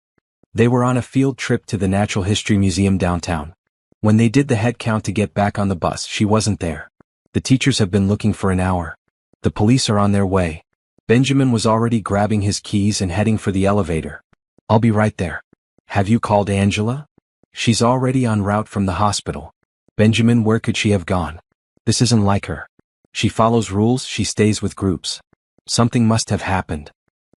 They were on a field trip to the Natural History Museum downtown. When they did the head count to get back on the bus, she wasn't there. "The teachers have been looking for an hour. The police are on their way." Benjamin was already grabbing his keys and heading for the elevator. "I'll be right there." "Have you called Angela?" "She's already en route from the hospital." "Benjamin, where could she have gone? This isn't like her." She follows rules, she stays with groups. Something must have happened.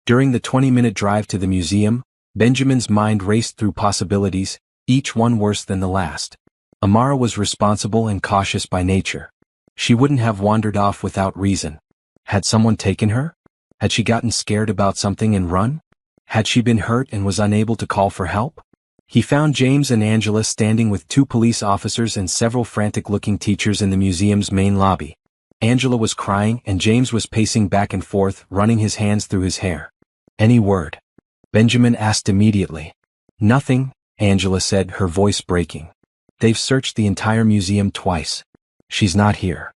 During the 20-minute drive to the museum, Benjamin's mind raced through possibilities, each one worse than the last. Amara was responsible and cautious by nature. She wouldn't have wandered off without reason. Had someone taken her? Had she gotten scared about something and run? Had she been hurt and was unable to call for help? He found James and Angela standing with 2 police officers and several frantic-looking teachers in the museum's main lobby. Angela was crying and James was pacing back and forth, running his hands through his hair. "Any word?" Benjamin asked immediately. "Nothing," Angela said, her voice breaking. "They've searched the entire museum twice. She's not here."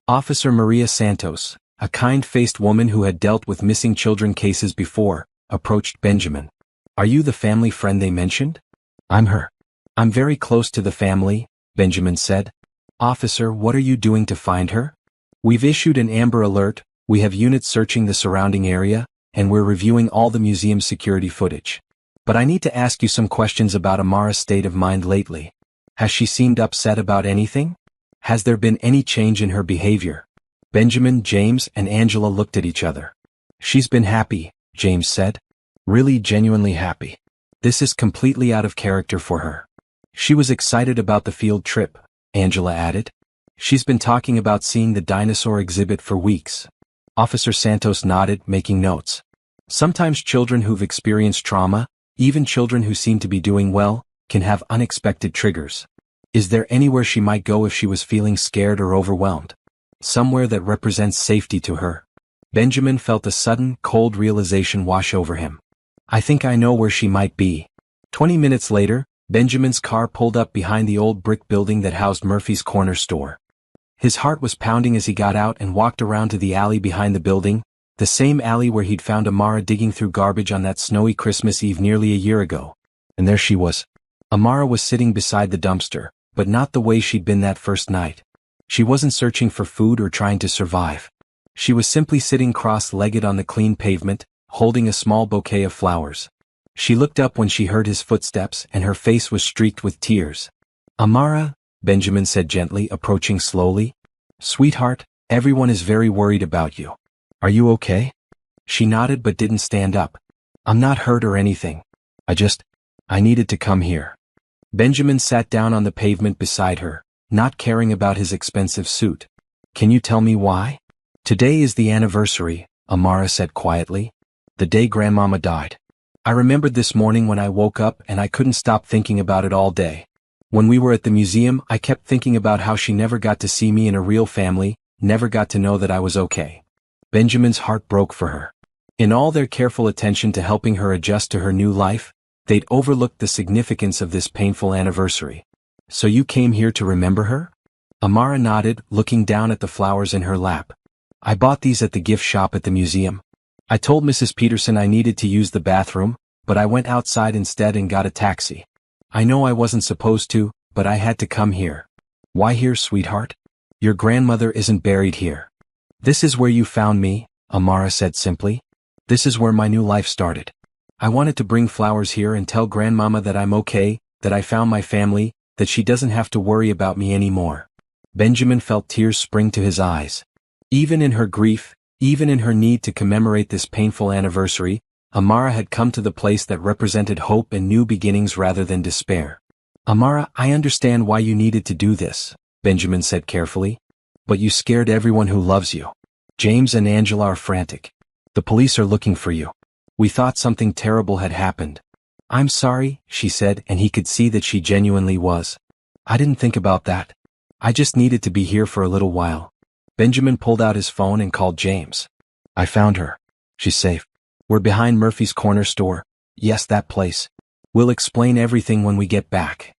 Officer Maria Santos, a kind-faced woman who had dealt with missing children cases before, approached Benjamin. "Are you the family friend they mentioned?" "I'm her. I'm very close to the family," Benjamin said. "Officer, what are you doing to find her?" "We've issued an Amber Alert, we have units searching the surrounding area, and we're reviewing all the museum security footage. But I need to ask you some questions about Amara's state of mind lately. Has she seemed upset about anything? Has there been any change in her behavior?" Benjamin, James, and Angela looked at each other. "She's been happy," James said. "Really genuinely happy. This is completely out of character for her." "She was excited about the field trip," Angela added. "She's been talking about seeing the dinosaur exhibit for weeks." Officer Santos nodded, making notes. Sometimes children who've experienced trauma, even children who seem to be doing well, can have unexpected triggers. "Is there anywhere she might go if she was feeling scared or overwhelmed? Somewhere that represents safety to her?" Benjamin felt a sudden, cold realization wash over him. "I think I know where she might be." 20 minutes later, Benjamin's car pulled up behind the old brick building that housed Murphy's Corner store. His heart was pounding as he got out and walked around to the alley behind the building, the same alley where he'd found Amara digging through garbage on that snowy Christmas Eve nearly a year ago. And there she was. Amara was sitting beside the dumpster, but not the way she'd been that first night. She wasn't searching for food or trying to survive. She was simply sitting cross-legged on the clean pavement, holding a small bouquet of flowers. She looked up when she heard his footsteps and her face was streaked with tears. "Amara," Benjamin said gently, approaching slowly. "Sweetheart, everyone is very worried about you. Are you okay?" She nodded but didn't stand up. "I'm not hurt or anything. I needed to come here." Benjamin sat down on the pavement beside her, not caring about his expensive suit. "Can you tell me why?" "Today is the anniversary," Amara said quietly. "The day Grandmama died. I remembered this morning when I woke up and I couldn't stop thinking about it all day. When we were at the museum, I kept thinking about how she never got to see me in a real family, never got to know that I was okay." Benjamin's heart broke for her. In all their careful attention to helping her adjust to her new life, they'd overlooked the significance of this painful anniversary. "So you came here to remember her?" Amara nodded, looking down at the flowers in her lap. "I bought these at the gift shop at the museum. I told Mrs. Peterson I needed to use the bathroom, but I went outside instead and got a taxi. I know I wasn't supposed to, but I had to come here." "Why here, sweetheart? Your grandmother isn't buried here." "This is where you found me," Amara said simply. "This is where my new life started. I wanted to bring flowers here and tell Grandmama that I'm okay, that I found my family, that she doesn't have to worry about me anymore." Benjamin felt tears spring to his eyes. Even in her grief, even in her need to commemorate this painful anniversary, Amara had come to the place that represented hope and new beginnings rather than despair. "Amara, I understand why you needed to do this," Benjamin said carefully. "But you scared everyone who loves you. James and Angela are frantic. The police are looking for you. We thought something terrible had happened." "I'm sorry," she said, and he could see that she genuinely was. "I didn't think about that. I just needed to be here for a little while." Benjamin pulled out his phone and called James. "I found her. She's safe. We're behind Murphy's Corner store. Yes, that place. We'll explain everything when we get back."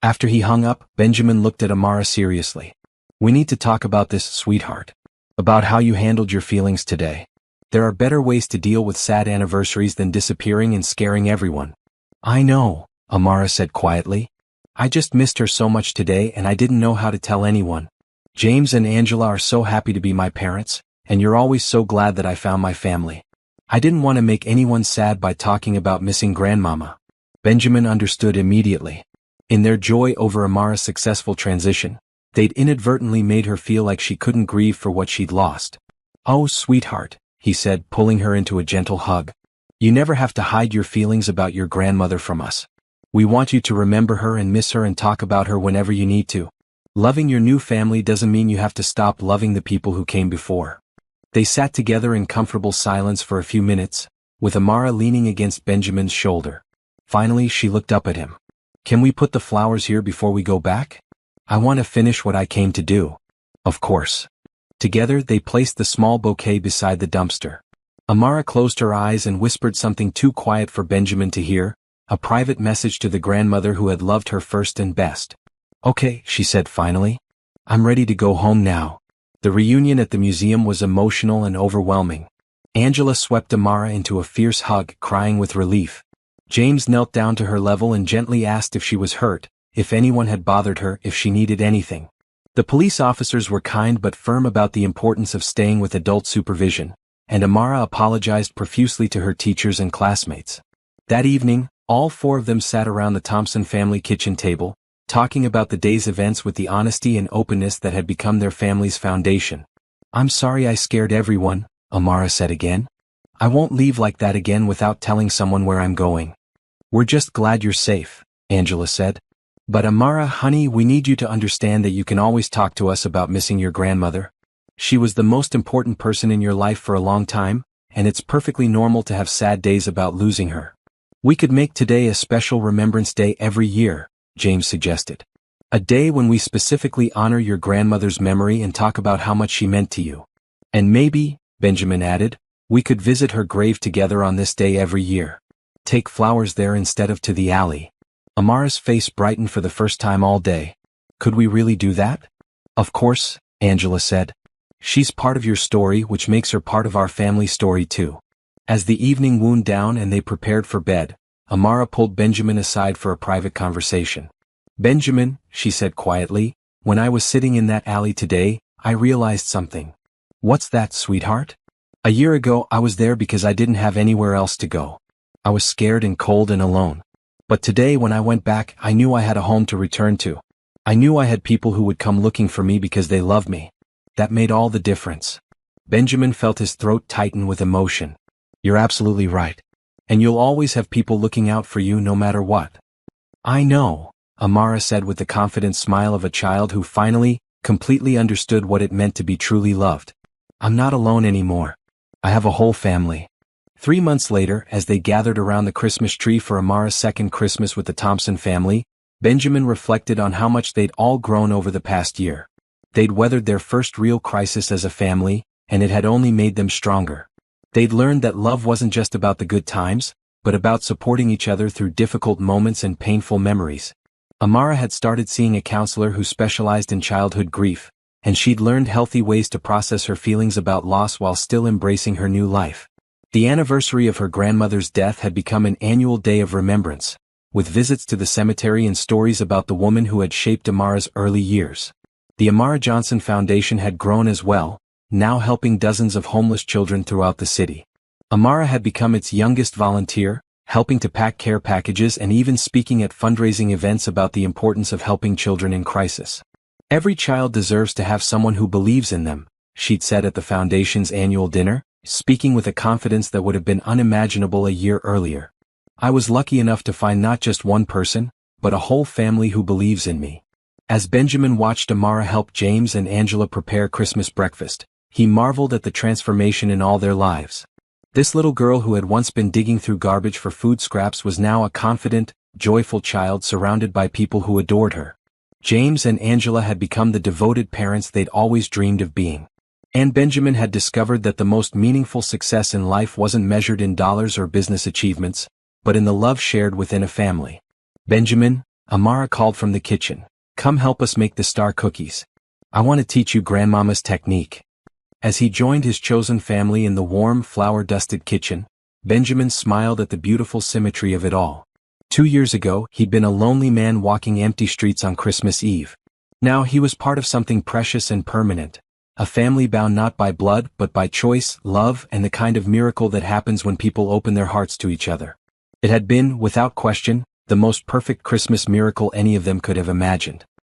After he hung up, Benjamin looked at Amara seriously. "We need to talk about this, sweetheart. About how you handled your feelings today. There are better ways to deal with sad anniversaries than disappearing and scaring everyone." "I know," Amara said quietly. "I just missed her so much today and I didn't know how to tell anyone. James and Angela are so happy to be my parents, and you're always so glad that I found my family. I didn't want to make anyone sad by talking about missing Grandmama." Benjamin understood immediately. In their joy over Amara's successful transition, They'd inadvertently made her feel like she couldn't grieve for what she'd lost. "Oh, sweetheart," he said, pulling her into a gentle hug. "You never have to hide your feelings about your grandmother from us. We want you to remember her and miss her and talk about her whenever you need to. Loving your new family doesn't mean you have to stop loving the people who came before." They sat together in comfortable silence for a few minutes, with Amara leaning against Benjamin's shoulder. Finally, she looked up at him. "Can we put the flowers here before we go back? I want to finish what I came to do." "Of course." Together, they placed the small bouquet beside the dumpster. Amara closed her eyes and whispered something too quiet for Benjamin to hear, a private message to the grandmother who had loved her first and best. "Okay," she said finally. "I'm ready to go home now." The reunion at the museum was emotional and overwhelming. Angela swept Amara into a fierce hug, crying with relief. James knelt down to her level and gently asked if she was hurt, if anyone had bothered her, if she needed anything. The police officers were kind but firm about the importance of staying with adult supervision, and Amara apologized profusely to her teachers and classmates. That evening, all four of them sat around the Thompson family kitchen table, talking about the day's events with the honesty and openness that had become their family's foundation. "I'm sorry I scared everyone," Amara said again. "I won't leave like that again without telling someone where I'm going." "We're just glad you're safe," Angela said. "But Amara, honey, we need you to understand that you can always talk to us about missing your grandmother. She was the most important person in your life for a long time, and it's perfectly normal to have sad days about losing her. We could make today a special Remembrance Day every year," James suggested. "A day when we specifically honor your grandmother's memory and talk about how much she meant to you. And maybe," Benjamin added, "we could visit her grave together on this day every year. Take flowers there instead of to the alley." Amara's face brightened for the first time all day. "Could we really do that?" "Of course," Angela said. "She's part of your story, which makes her part of our family story too." As the evening wound down and they prepared for bed, Amara pulled Benjamin aside for a private conversation. "Benjamin," she said quietly, "when I was sitting in that alley today, I realized something." "What's that, sweetheart?" "A year ago I was there because I didn't have anywhere else to go. I was scared and cold and alone. But today when I went back, I knew I had a home to return to. I knew I had people who would come looking for me because they loved me. That made all the difference." Benjamin felt his throat tighten with emotion. "You're absolutely right. And you'll always have people looking out for you no matter what." "I know," Amara said with the confident smile of a child who finally, completely understood what it meant to be truly loved. "I'm not alone anymore. I have a whole family." 3 months later, as they gathered around the Christmas tree for Amara's second Christmas with the Thompson family, Benjamin reflected on how much they'd all grown over the past year. They'd weathered their first real crisis as a family, and it had only made them stronger. They'd learned that love wasn't just about the good times, but about supporting each other through difficult moments and painful memories. Amara had started seeing a counselor who specialized in childhood grief, and she'd learned healthy ways to process her feelings about loss while still embracing her new life. The anniversary of her grandmother's death had become an annual day of remembrance, with visits to the cemetery and stories about the woman who had shaped Amara's early years. The Amara Johnson Foundation had grown as well, now helping dozens of homeless children throughout the city. Amara had become its youngest volunteer, helping to pack care packages and even speaking at fundraising events about the importance of helping children in crisis. "Every child deserves to have someone who believes in them," she'd said at the foundation's annual dinner, speaking with a confidence that would have been unimaginable a year earlier. "I was lucky enough to find not just one person, but a whole family who believes in me." As Benjamin watched Amara help James and Angela prepare Christmas breakfast, he marveled at the transformation in all their lives. This little girl who had once been digging through garbage for food scraps was now a confident, joyful child surrounded by people who adored her. James and Angela had become the devoted parents they'd always dreamed of being. And Benjamin had discovered that the most meaningful success in life wasn't measured in dollars or business achievements, but in the love shared within a family. "Benjamin," Amara called from the kitchen, "come help us make the star cookies. I want to teach you Grandmama's technique." As he joined his chosen family in the warm, flower-dusted kitchen, Benjamin smiled at the beautiful symmetry of it all. 2 years ago, he'd been a lonely man walking empty streets on Christmas Eve. Now he was part of something precious and permanent, a family bound not by blood but by choice, love, and the kind of miracle that happens when people open their hearts to each other. It had been, without question, the most perfect Christmas miracle any of them could have imagined.